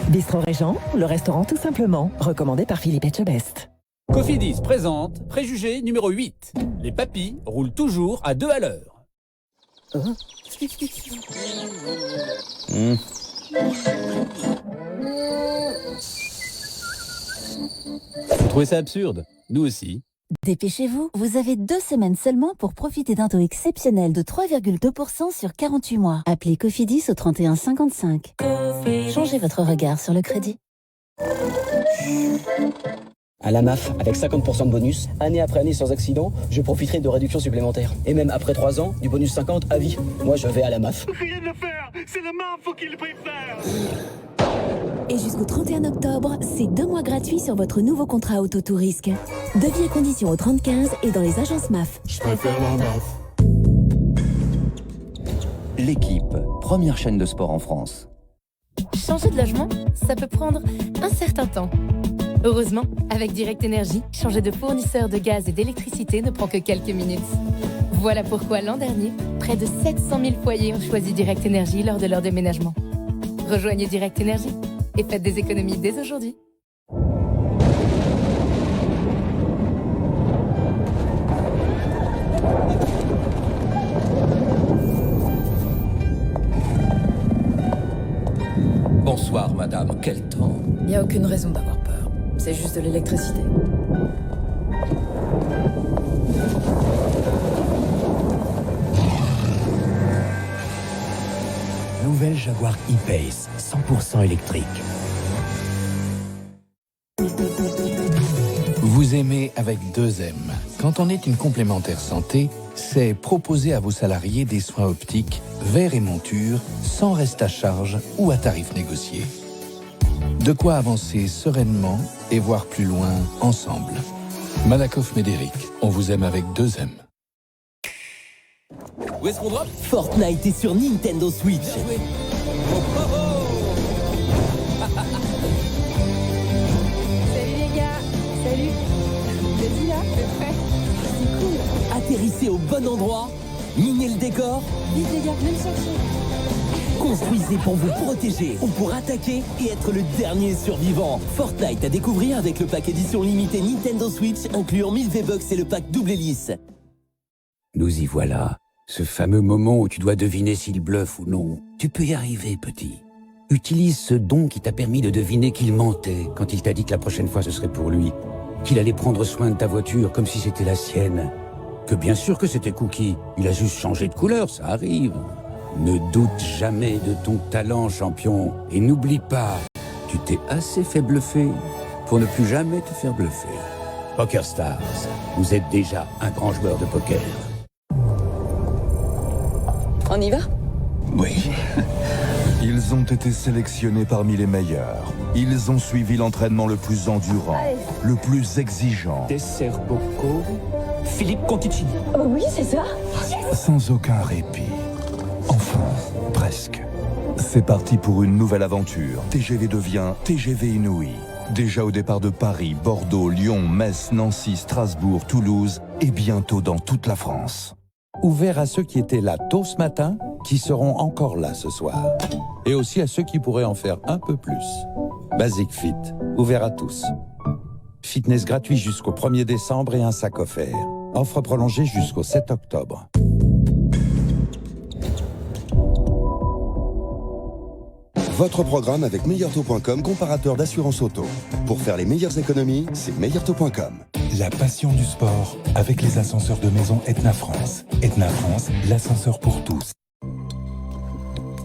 Bistro Régent, le restaurant tout simplement, recommandé par Philippe Etchebest. Cofidis présente préjugé numéro 8. Les papilles roulent toujours à 2 à l'heure. Vous trouvez ça absurde? Nous aussi. Dépêchez-vous, vous avez 2 semaines seulement pour profiter d'un taux exceptionnel de 3,2% sur 48 mois. Appelez Cofidis au 31 55. Changez votre regard sur le crédit. À la MAF, avec 50% de bonus, année après année sans accident, je profiterai de réductions supplémentaires. Et même après 3 ans, du bonus 50 à vie. Moi, je vais à la MAF. Rien à faire, c'est la MAF qu'il préfère. Et jusqu'au 31 octobre, c'est 2 mois gratuits sur votre nouveau contrat auto tout risque. Devis et conditions au 3015 et dans les agences MAF. Je préfère la MAF. L'équipe, première chaîne de sport en France. Changer de logement, ça peut prendre un certain temps. Heureusement, avec Direct Énergie, changer de fournisseur de gaz et d'électricité ne prend que quelques minutes. Voilà pourquoi l'an dernier, près de 700 000 foyers ont choisi Direct Énergie lors de leur déménagement. Rejoignez Direct Énergie et faites des économies dès aujourd'hui. Bonsoir, madame. Quel temps? Il n'y a aucune raison d'avoir peur. C'est juste de l'électricité. Nouvelle Jaguar E-Pace, 100% électrique. Vous aimez avec 2M. Quand on est une complémentaire santé, c'est proposer à vos salariés des soins optiques, verres et montures, sans reste à charge ou à tarif négocié. De quoi avancer sereinement et voir plus loin ensemble. Malakoff Médéric, on vous aime avec 2M. Où est-ce qu'on drop? Fortnite est sur Nintendo Switch. Salut les gars. Salut. Vous êtes là? C'est prêt? C'est cool. Atterrissez au bon endroit. Minez le décor. Vite les gars, venez me chercher. Construisez pour vous protéger ou pour attaquer et être le dernier survivant. Fortnite à découvrir avec le pack édition limitée Nintendo Switch incluant 1000 V-Bucks et le pack double hélice. Nous y voilà. Ce fameux moment où tu dois deviner s'il bluffe ou non. Tu peux y arriver, petit. Utilise ce don qui t'a permis de deviner qu'il mentait quand il t'a dit que la prochaine fois ce serait pour lui. Qu'il allait prendre soin de ta voiture comme si c'était la sienne. Que bien sûr que c'était Cookie. Il a juste changé de couleur, ça arrive. Ne doute jamais de ton talent, champion. Et n'oublie pas, tu t'es assez fait bluffer pour ne plus jamais te faire bluffer. Poker Stars, vous êtes déjà un grand joueur de poker. On y va? Oui. Ils ont été sélectionnés parmi les meilleurs. Ils ont suivi l'entraînement le plus endurant, le plus exigeant. Dessert Bocco, Philippe Conticini. Oh oui, c'est ça. Sans aucun répit. Enfin, presque. C'est parti pour une nouvelle aventure. TGV devient TGV Inouï. Déjà au départ de Paris, Bordeaux, Lyon, Metz, Nancy, Strasbourg, Toulouse et bientôt dans toute la France. Ouvert à ceux qui étaient là tôt ce matin, qui seront encore là ce soir. Et aussi à ceux qui pourraient en faire un peu plus. Basic Fit, ouvert à tous. Fitness gratuit jusqu'au 1er décembre et un sac offert. Offre prolongée jusqu'au 7 octobre. Votre programme avec meilleurtaux.com, comparateur d'assurance auto. Pour faire les meilleures économies, c'est meilleurtaux.com. La passion du sport avec les ascenseurs de maison Etna France. Etna France, l'ascenseur pour tous.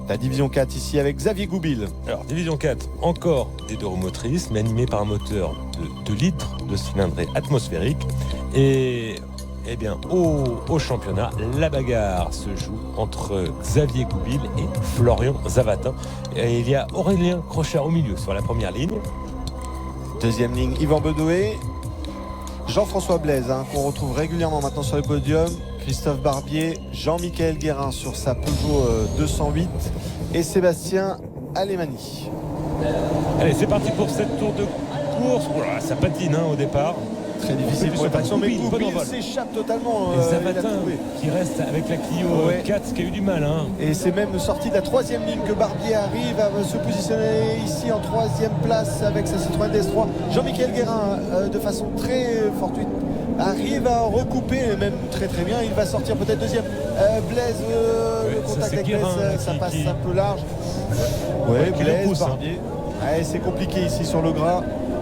La division 4 ici avec Xavier Goubil. Alors, division 4, encore des deux roues motrices, mais animées par un moteur de 2 litres de cylindrée atmosphérique. Et eh bien, au championnat, la bagarre se joue entre Xavier Goubil et Florian Zavatin. Et il y a Aurélien Crochard au milieu sur la première ligne. Deuxième ligne, Yvan Bedoué. Jean-François Blaise, qu'on retrouve régulièrement maintenant sur le podium. Christophe Barbier, Jean-Michel Guérin sur sa Peugeot 208 et Sébastien Alemani. Allez, c'est parti pour cette tour de course. Voilà, ça patine au départ. Très difficile pour les passions, mais Goubil s'échappe totalement. Et Zavatin qui reste avec la Clio 4 qui a eu du mal. Et c'est même sorti de la troisième ligne que Barbier arrive à se positionner ici en troisième place avec sa Citroën DS3. Jean-Michel Guérin de façon très fortuite arrive à recouper même très bien. Il va sortir peut-être deuxième. Blaise, le contact avec Blaise, ça passe un peu large. Ouais, Blaise, Barbier. C'est compliqué ici sur le gras.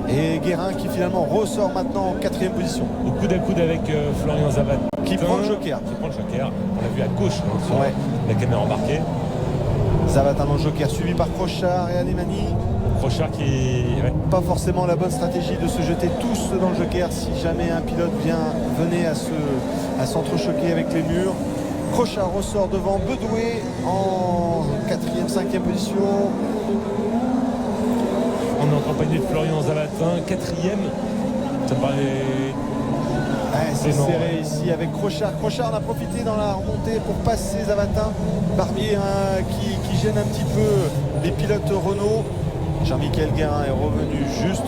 Et Guérin qui finalement ressort maintenant en quatrième position. Au coude à coude avec Florian Zavatin. Qui prend le joker. On l'a vu à gauche sur la caméra embarquée. Zavatin dans le joker, suivi par Crochard et Alemani. Crochard qui... Pas forcément la bonne stratégie de se jeter tous dans le joker si jamais un pilote venait à s'entrechoquer avec les murs. Crochard ressort devant Bedoué en quatrième, cinquième position. On est en compagnie de Florian Zavatin, quatrième. Ça me paraît... c'est serré ici avec Crochard. Crochard en a profité dans la remontée pour passer Zavatin. Barbier qui gêne un petit peu les pilotes Renault. Jean-Michel Guérin est revenu juste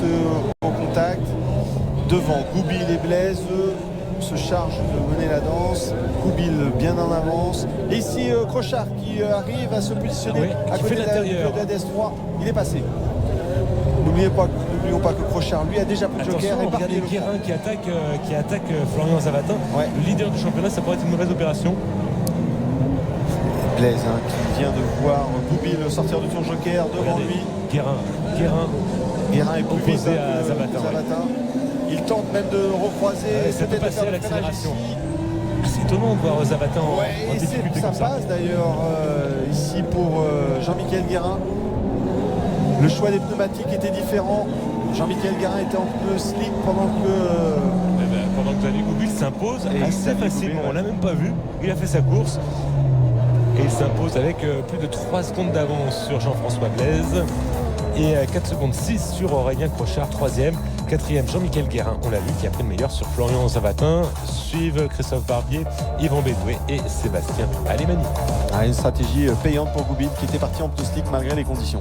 au contact. Devant, Goubil et Blaise se charge de mener la danse. Goubil bien en avance. Et ici, Crochard qui arrive à se positionner à côté de la DS3. Il est passé. N'oublions pas que Crochard lui a déjà pris le joker. Et regardez Guérin qui attaque Florian Zavatin. Le leader du championnat, ça pourrait être une mauvaise opération. Blaise qui vient de voir Goubil sortir de son joker devant lui. Guérin est plus vite à Zavatin. Il tente même de recroiser. Ça peut passer à l'accélération. C'est étonnant de voir Zavatin en difficulté ça comme ça. passe d'ailleurs ici pour Jean-Michel Guérin. Le choix des pneumatiques était différent. Jean-Michel Guérin était en pneu slick pendant que Xavier Goubil s'impose assez facilement. On l'a même pas vu. Il a fait sa course. Et il s'impose avec plus de 3 secondes d'avance sur Jean-François Blaise. Et 4 secondes 6 sur Aurélien Crochard, 3e. 4e, Jean-Michel Guérin, on l'a vu, qui a pris le meilleur sur Florian Zavatin. Suivent Christophe Barbier, Yvan Bedoué et Sébastien Alemani. Une stratégie payante pour Goubil qui était parti en pneu slick malgré les conditions.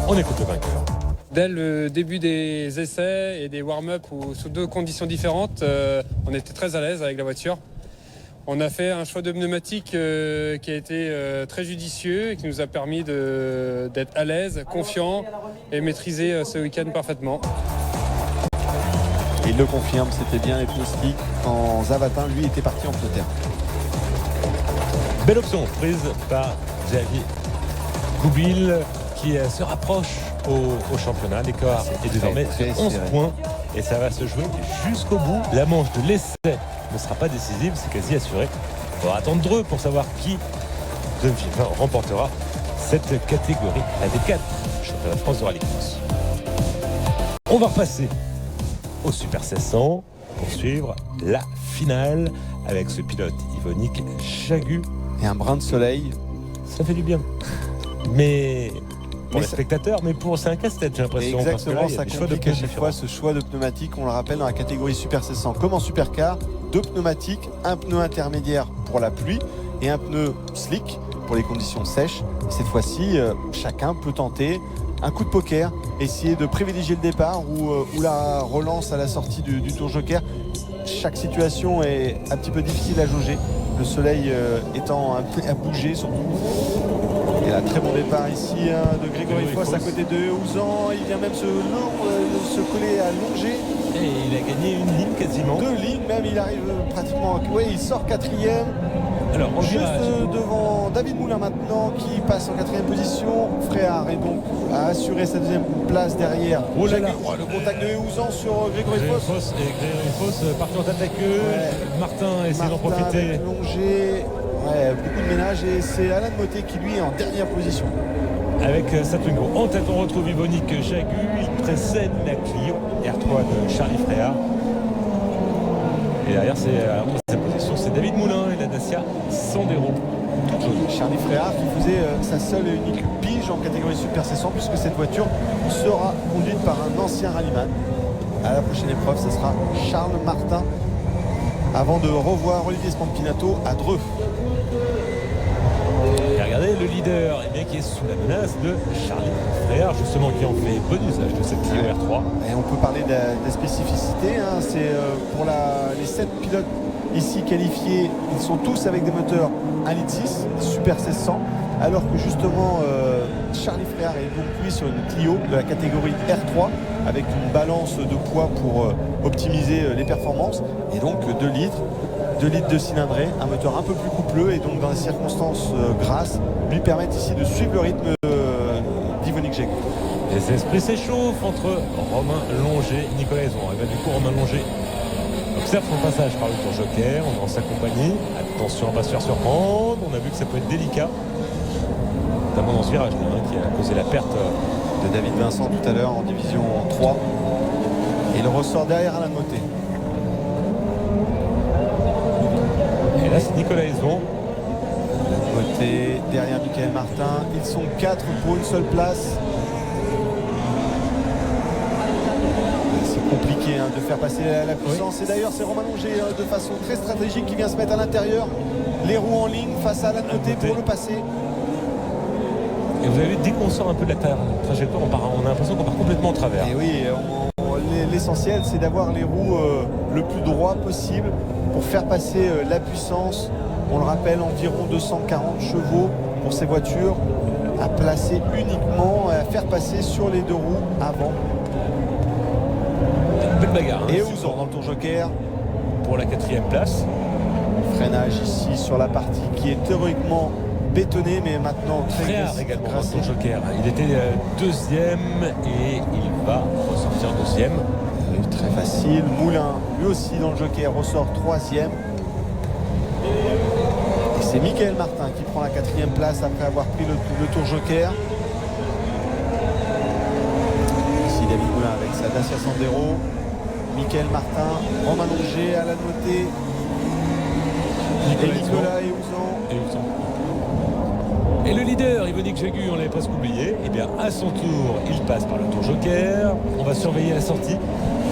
On écoute le vainqueur. Dès le début des essais et des warm-up sous 2 conditions différentes, on était très à l'aise avec la voiture. On a fait un choix de pneumatique qui a été très judicieux et qui nous a permis d'être à l'aise, confiant et maîtriser ce week-end parfaitement. Il le confirme, c'était bien les pneus slick quand Zavatin, lui, était parti en pneu terre. Belle option prise par Xavier Goubil qui se rapproche au championnat. L'écart est désormais de 11 points et ça va se jouer jusqu'au bout. La manche de l'essai ne sera pas décisive, c'est quasi assuré. On va attendre Dreux pour savoir qui remportera cette catégorie, la D4, championnat de France de rallycross. On va repasser au Super 1600 pour suivre la finale avec ce pilote Yvonique Chagut. Et un brin de soleil. Ça fait du bien. Mais pour les spectateurs, mais c'est un casse-tête, j'ai l'impression. Exactement, parce que là, ça complique à chaque fois ce choix de pneumatique. On le rappelle dans la catégorie Super 1600 comme en Supercar, 2 pneumatiques, un pneu intermédiaire pour la pluie et un pneu slick pour les conditions sèches. Cette fois-ci, chacun peut tenter un coup de poker, essayer de privilégier le départ ou la relance à la sortie du tour joker. Chaque situation est un petit peu difficile à jauger. Le soleil étant à bouger surtout. Et là, très bon départ ici de Grégory Foss à côté de Ouzan. Il vient même se coller à Longer. Et il a gagné une ligne quasiment. 2 lignes même, il arrive pratiquement. Oui, il sort 4e. Alors, on juste virage. devant David Moulin maintenant qui passe en 4e position. Fréard est donc à assurer sa 2e place derrière. Oh là là. Le contact de Héouzan sur Grégory Foss. Et Grégory Foss partant attaqueux. Ouais. Martin essaie d'en profiter. Plongé. Ouais, beaucoup de ménage et c'est Alain Motet qui lui est en dernière position. Avec Satwengo. En tête, on retrouve Yvonique Jagu. Il précède la Clio R3 de Charlie Fréard. Et derrière, c'est sa position, c'est David Moulin et la Dacia Sandero. Charlie Fréard qui faisait sa seule et unique pige en catégorie Super C100 puisque cette voiture sera conduite par un ancien rallyman. À la prochaine épreuve, ce sera Charles Martin avant de revoir Olivier Spampinato à Dreux. Et regardez le leader qui est sous la menace de Charlie Fréard, justement, qui en fait bon usage de cette Clio R3. Et on peut parler de la spécificité. Hein. C'est pour les 7 pilotes ici qualifiés, ils sont tous avec des moteurs 1,6 litre Super 1600, alors que justement Charlie Fréard est donc lui sur une Clio de la catégorie R3 avec une balance de poids pour optimiser les performances, et donc 2 litres de cylindrée, un moteur un peu plus coupleux et donc dans les circonstances grasses lui permettent ici de suivre le rythme d'Yvonique Jagu. Les esprits s'échauffent entre Romain Longer et Nicolas Hézon. Et bien, du coup, Romain Longer observe son passage par le tour joker, on est en sa compagnie. Attention à ne pas se faire surprendre, on a vu que ça peut être délicat, notamment dans ce virage qui a causé la perte de David Vincent tout à l'heure en division 3. Et il ressort derrière Alain Motet. Et là, c'est Nicolas Hézon. Motet derrière Michael Martin. Ils sont 4 pour une seule place. C'est compliqué de faire passer la puissance. Et d'ailleurs, c'est Romain Longer de façon très stratégique qui vient se mettre à l'intérieur. Les roues en ligne face à Alain Motet pour le passer. Et vous avez vu, dès qu'on sort un peu de la trajectoire, on a l'impression qu'on part complètement en travers. Et oui, l'essentiel, c'est d'avoir les roues le plus droit possible pour faire passer la puissance. On le rappelle, environ 240 chevaux pour ces voitures à placer uniquement, à faire passer sur les 2 roues avant. Une belle bagarre. Et Héouzan dans le tour joker pour la 4e place. Freinage ici sur la partie qui est théoriquement bétonnée, mais maintenant très Fréard également dans le tour joker. Il était 2e et il va ressortir 2e. Très facile. Moulin, lui aussi dans le joker, ressort 3e. Et c'est Michael Martin qui prend la 4e place après avoir pris le tour joker. Ici David Moulin avec sa Dacia Sandero. Michael Martin, Romain Longer, Alain Motet, Nicolas Héouzan. Et le leader, Yvonique Jagu, on l'avait presque oublié. Et bien à son tour, il passe par le tour joker. On va surveiller la sortie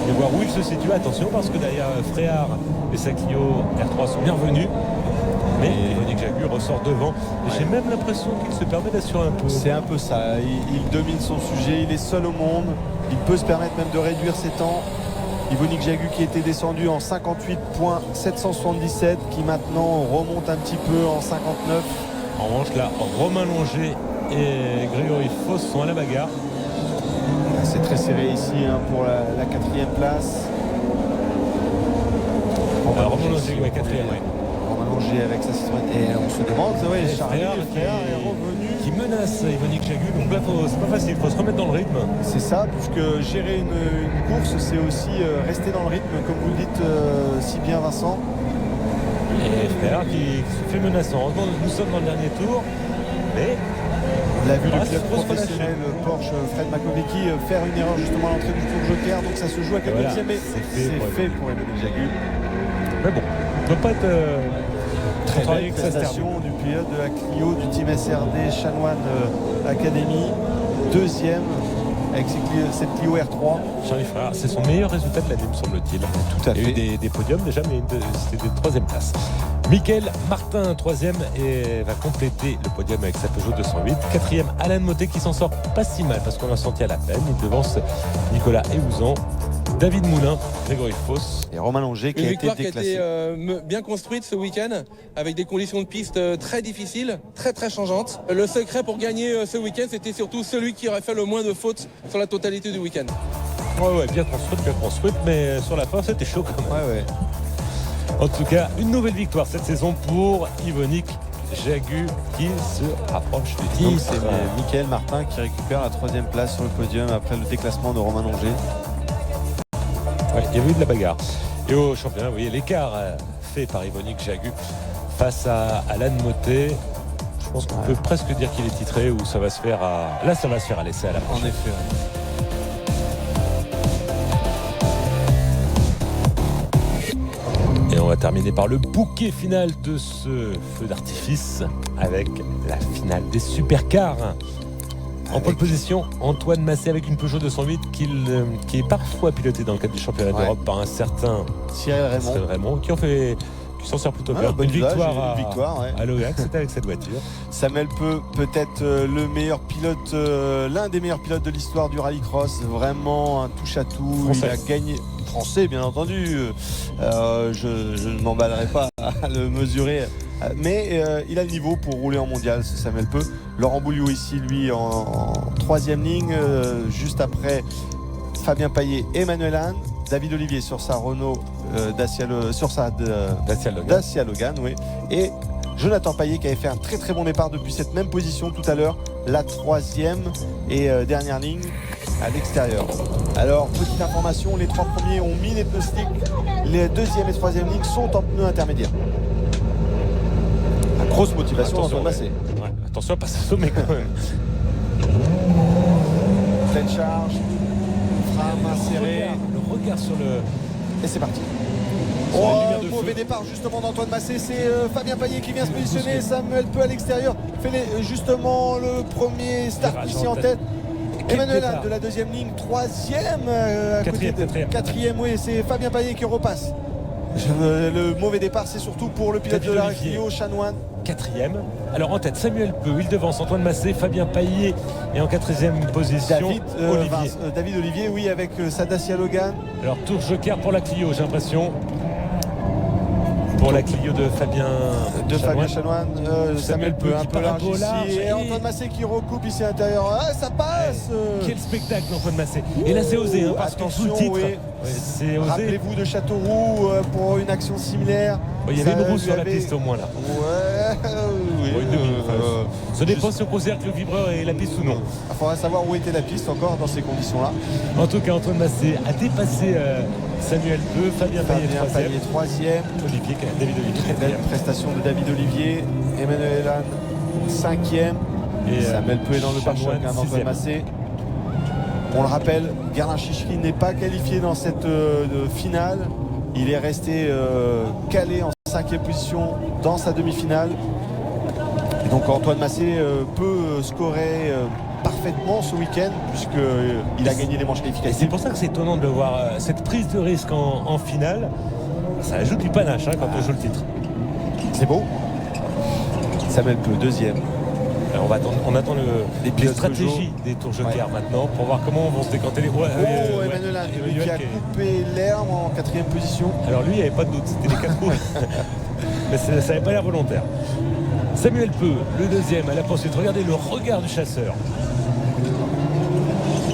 et voir où il se situe. Attention, parce que derrière Fréard et sa Clio R3 sont bien revenus. Mais Yvonique Jagu ressort devant. Et j'ai même l'impression qu'il se permet d'assurer un peu. C'est un peu ça. Il domine son sujet. Il est seul au monde. Il peut se permettre même de réduire ses temps. Yvonique Jagu qui était descendu en 58.777, qui maintenant remonte un petit peu en 59. En revanche, là, Romain Longer et Grégory Foss sont à la bagarre. C'est très serré ici pour la 4e place. Romain Longer, la 4e, oui. Romain Longer avec sa citroën. Et on se demande, Charlie Fréard est revenu. Qui menace Yvonique Jagu. Donc là, c'est pas facile, il faut se remettre dans le rythme. C'est ça, puisque gérer une course, c'est aussi rester dans le rythme, comme vous le dites si bien, Vincent. Et Fréard qui se fait menaçant. Heureusement, nous sommes dans le dernier tour, mais on l'a vu le pilote professionnel Porsche Fred Makovecki faire une erreur justement à l'entrée du tour joker, donc ça se joue à quelques dixièmes, mais c'est fait pour Yvonique Jagu. Mais bon, ne doit pas être très belle prestation du pilote de la Clio du team SRD Chanoine Academy, 2e avec cette Clio R3. Charlie Fréard, c'est son meilleur résultat de l'année, me semble-t-il. Tout à fait. Il y a eu des podiums déjà, mais c'était des 3e places. Michael Martin, 3e, et va compléter le podium avec sa Peugeot 208. 4e, Alain Motet qui s'en sort pas si mal parce qu'on l'a senti à la peine. Il devance Nicolas Héouzan, David Moulin, Grégory Foss et Romain Longer qui a été déclassé. Qui a été bien construite ce week-end avec des conditions de piste très difficiles, très changeantes. Le secret pour gagner ce week-end, c'était surtout celui qui aurait fait le moins de fautes sur la totalité du week-end. Ouais, bien construite, mais sur la fin, c'était chaud quand même. Ouais. En tout cas, une nouvelle victoire cette saison pour Yvonique Jagu qui se rapproche du titre. Donc c'est Mickaël Martin qui récupère la 3e place sur le podium après le déclassement de Romain Longé. Ouais, il y avait eu de la bagarre. Et au championnat, vous voyez l'écart fait par Yvonique Jagu face à Alan Motet. Je pense qu'on peut presque dire qu'il est titré ou ça va se faire à... Là, ça va se faire à l'essai à la prochaine. En effet, Et on va terminer par le bouquet final de ce feu d'artifice avec la finale des supercars. En pole position, Antoine Massé avec une Peugeot 208 qui est parfois pilotée dans le cadre du championnat d'Europe par un certain Cyril Raymond qui s'en sort plutôt bien. Bonne une victoire à Logac, c'était avec cette voiture. Samuel Peu, peut-être le meilleur pilote, l'un des meilleurs pilotes de l'histoire du rallycross, vraiment un touche-à-tout. Français. Il a gagné, français bien entendu, je ne m'emballerai pas à le mesurer, mais il a le niveau pour rouler en mondial, ce Samuel Peu. Laurent Bouliou ici, lui, en 3e ligne, juste après Fabien Paillet, Emmanuel Hahn, David Olivier sur sa Renault Dacia Logan, oui. Et Jonathan Paillet qui avait fait un très très bon départ depuis cette même position tout à l'heure, la 3e et dernière ligne à l'extérieur. Alors, petite information, les 3 premiers ont mis les pneus slick, les 2e et 3e lignes sont en pneus intermédiaires. La grosse motivation d'Antoine Massé. Ouais, attention à pas s'assommer quand même. Pleine charge, frein inséré. Le regard sur le... Et c'est parti. Mauvais départ justement d'Antoine Massé, c'est Fabien Paillet qui vient se positionner, Samuel Peu à l'extérieur fait justement le premier start ici en tête. Emmanuel Hahn de la 2e ligne, 3e, 4e, oui, c'est Fabien Paillet qui repasse. Le mauvais départ, c'est surtout pour le pilote de la Clio, Chanoine. 4e. Alors en tête, Samuel Peu, il devance Antoine Massé, Fabien Paillet et en 4e position, David Olivier, oui, avec sa Dacia Logan. Alors tour joker pour la Clio, j'ai l'impression. Pour la Clio de Fabien Chanoine, Samuel Peu un peu large ici, et Antoine Massé qui recoupe ici à l'intérieur. Ah, ça passe. Quel spectacle d'Antoine Massé. Et là c'est osé, parce que sous le titre, c'est osé. Rappelez-vous de Châteauroux pour une action similaire. Il y avait une roue sur la piste au moins là. Oui. Ça dépend si on considère que le vibreur est la piste ou non. Il faudra savoir où était la piste encore dans ces conditions-là. En tout cas, Antoine Massé a dépassé Samuel Peu, Fabien Paillet 3e. David Olivier. Très belle prestation de David Olivier. Emmanuel Hahn 5e. Et Samuel Peu est dans le pare-choc d'Antoine Massé. On le rappelle, Guerlain Chichki n'est pas qualifié dans cette finale. Il est resté calé en 5e position dans sa demi-finale. Et donc Antoine Massé peut scorer parfaitement ce week-end puisqu'il a gagné les manches qualificatives. Et c'est pour ça que c'est étonnant de voir cette prise de risque en finale. Ça ajoute du panache quand on joue le titre. C'est beau. Samuel Peu, 2e. Alors on attend les stratégies des tours jokers maintenant pour voir comment vont se décanter les... Emmanuel Hahn, qui a coupé l'herbe en 4e position. Alors lui, il n'y avait pas de doute, c'était les 4 roues. Mais ça n'avait pas l'air volontaire. Samuel Peu, le 2e à la poursuite. Regardez le regard du chasseur.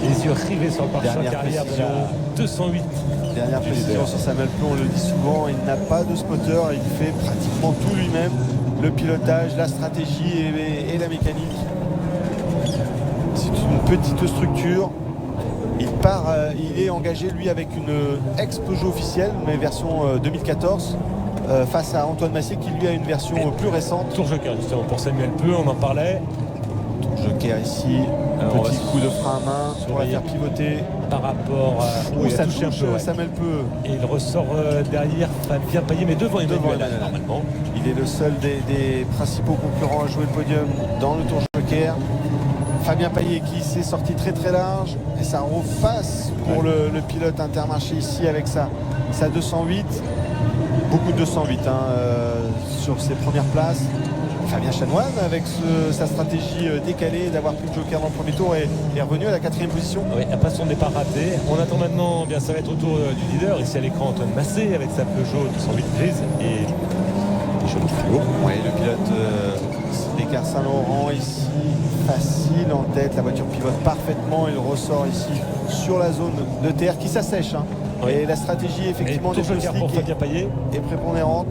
Les yeux rivés sur le pare-choc arrière de la 208. Dernière précision sur Samuel Peu, on le dit souvent, il n'a pas de spotter, il fait pratiquement tout lui-même. Le pilotage, la stratégie et la mécanique. C'est une petite structure. Il est engagé lui avec une ex-Peugeot officielle, mais version 2014. Face à Antoine Massé qui lui a une version plus récente. Tour joker justement pour Samuel Peu, on en parlait. Tour joker ici, petit coup de frein à main pour la faire pivoter. Par rapport à ça touche un peu, Samuel Peu. Et il ressort derrière Fabien Paillet, mais devant Emmanuel normalement. Il est le seul des principaux concurrents à jouer le podium dans le tour joker. Fabien Paillet qui s'est sorti très très large et ça repasse pour le pilote Intermarché ici avec sa 208. Beaucoup de 208 sur ses premières places. Fabien Chanoine avec sa stratégie décalée d'avoir pris le joker dans le premier tour est revenu à la 4e position. Oui, n'a pas son départ raté. On attend maintenant, bien ça va être au tour du leader. Ici à l'écran Antoine Massé avec sa Peugeot 208 grise et jaune fluo. Oui, le pilote des Oscar Saint-Laurent ici, facile en tête. La voiture pivote parfaitement. Il ressort ici sur la zone de terre qui s'assèche. Oui. Et la stratégie effectivement des slick est prépondérante.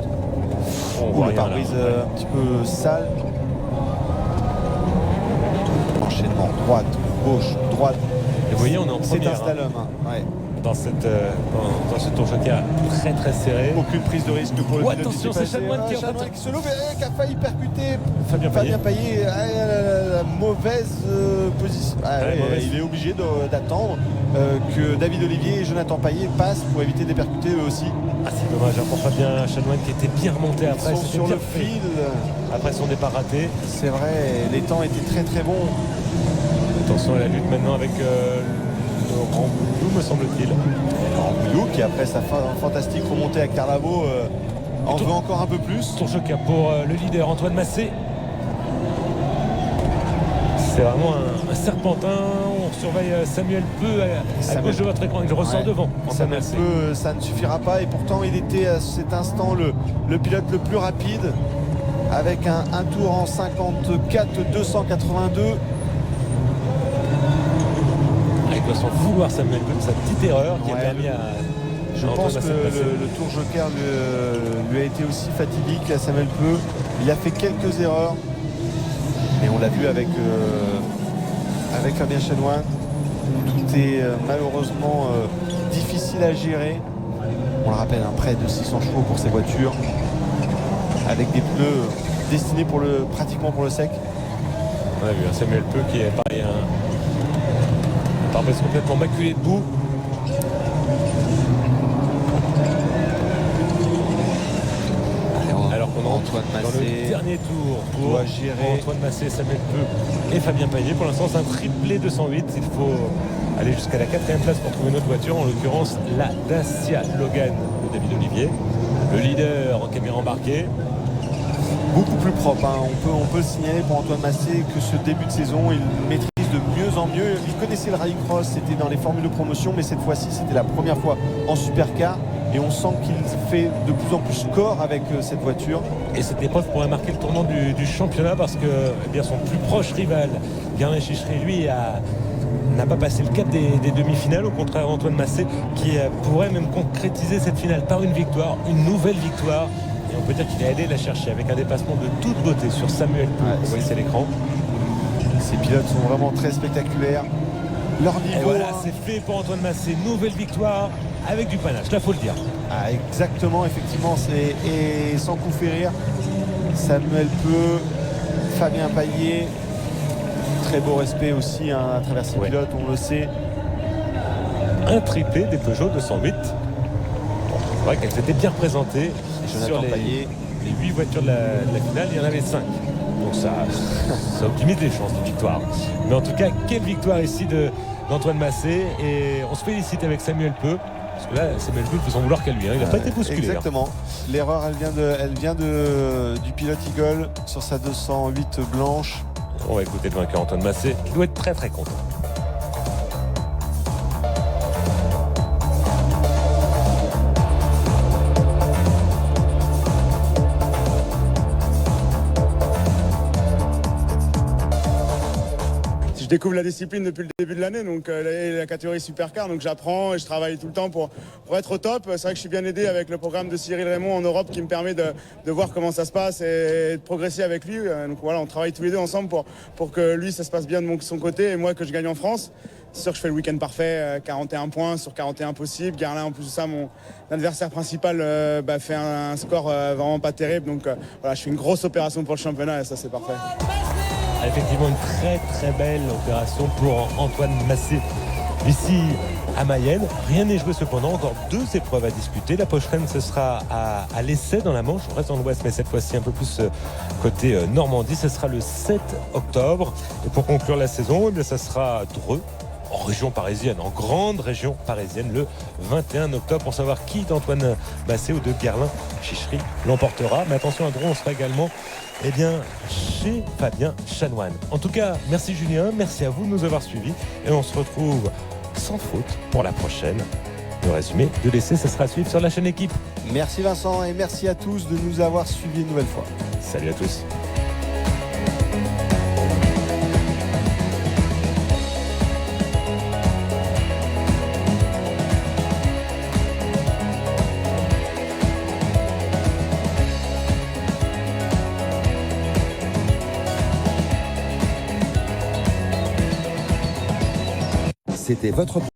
Le pare-brise un petit peu sale. Enchaînement droite, gauche, droite. Et vous voyez, on est en première. C'est un slalom. Ouais. Dans ce tour joker très très serré. Aucune prise de risque pour le pilote. Attention, c'est Chanoine qui se lève et qui a failli percuter Fabien Payet. La mauvaise position. Il est obligé d'attendre que David Olivier et Jonathan Payet passent pour éviter de percuter eux aussi. C'est dommage pour Fabien Chanoine qui était bien remonté après. Sur le fil. Après son départ raté. C'est vrai, les temps étaient très très bons. Attention à la lutte maintenant avec Laurent Bouillou, me semble-t-il. Laurent Bouillou qui après sa fantastique remontée à Carlavo en veut encore un peu plus. Tour joker pour le leader Antoine Massé. C'est vraiment un serpentin. On surveille Samuel Peu à gauche de votre écran. Il ressort devant. Samuel Peu, ça ne suffira pas et pourtant il était à cet instant le pilote le plus rapide avec un tour en 54-282. Il doit s'en vouloir Samuel Peu de sa petite erreur qui a permis à... Je pense que le tour joker lui a été aussi fatidique à Samuel Peu. Il a fait quelques erreurs. Mais on l'a vu avec Fabien Chanoine. Tout est malheureusement difficile à gérer. On le rappelle, près de 600 chevaux pour ces voitures. Avec des pneus destinés pratiquement pour le sec. On a vu Samuel Peu qui est pareil, un pare-brise complètement maculé de boue. Alors qu'on entre dans le dernier tour pour Antoine Massé, Samuel Peu et Fabien Payet. Pour l'instant, c'est un triplé 208. Il faut aller jusqu'à la 4e place pour trouver une autre voiture, en l'occurrence la Dacia Logan de David Olivier. Le leader en caméra embarquée. Beaucoup plus propre. On peut le signaler pour Antoine Massé que ce début de saison, il maîtrise de mieux en mieux. Il connaissait le rallycross, c'était dans les formules de promotion, mais cette fois-ci, c'était la première fois en supercar. Et on sent qu'il fait de plus en plus corps avec cette voiture. Et cette épreuve pourrait marquer le tournant du championnat parce que son plus proche rival, Guerlain Chichery, lui, n'a pas passé le cap des demi-finales. Au contraire, Antoine Massé qui pourrait même concrétiser cette finale par une victoire, une nouvelle victoire. Et on peut dire qu'il a aidé la chercher avec un dépassement de toute beauté sur Samuel Peu. Vous voyez, c'est l'écran. Ces pilotes sont vraiment très spectaculaires. Leur niveau. Et voilà, c'est fait pour Antoine Massé. Nouvelle victoire avec du panache, là faut le dire. Exactement, effectivement, et sans coup férir. Samuel Peu, Fabien Payet, très beau respect aussi à travers ces pilotes, on le sait. Un triplé des Peugeot 208. C'est vrai qu'elles étaient bien représentées. Sur les 8 voitures de la finale, il y en avait 5. Donc ça optimise les chances de victoire. Mais en tout cas, quelle victoire ici d'Antoine Massé. Et on se félicite avec Samuel Peu. Parce que là, Samuel Peu peut s'en vouloir qu'à lui. Il n'a pas été bousculé. Exactement. L'erreur, elle vient du pilote Eagle sur sa 208 blanche. On va écouter le vainqueur Antoine Massé, qui doit être très très content. Je découvre la discipline depuis le début de l'année, donc la catégorie supercar, donc j'apprends et je travaille tout le temps pour être au top. C'est vrai que je suis bien aidé avec le programme de Cyril Raymond en Europe qui me permet de voir comment ça se passe et de progresser avec lui. Donc voilà, on travaille tous les deux ensemble pour que lui ça se passe bien de son côté et moi que je gagne en France. C'est sûr que je fais le week-end parfait, 41 points sur 41 possibles. Guerlain, en plus de ça, mon adversaire principal fait un score vraiment pas terrible. Donc voilà, je fais une grosse opération pour le championnat et ça c'est parfait. Effectivement, une très très belle opération pour Antoine Massé ici à Mayenne. Rien n'est joué cependant, encore 2 épreuves à disputer. La prochaine, ce sera à l'essai dans la Manche. On reste dans l'Ouest, mais cette fois-ci un peu plus côté Normandie. Ce sera le 7 octobre. Et pour conclure la saison, ça sera Dreux, en région parisienne, en grande région parisienne, le 21 octobre, pour savoir qui d'Antoine Massé ou de Guerlain Chichery l'emportera. Mais attention, à Dreux, on sera également chez Fabien Chanoine. En tout cas, merci Julien, merci à vous de nous avoir suivis et on se retrouve sans faute pour la prochaine. Le résumé de l'essai, ça sera à suivre sur la chaîne Équipe. Merci Vincent et merci à tous de nous avoir suivis une nouvelle fois. Salut à tous. C'était votre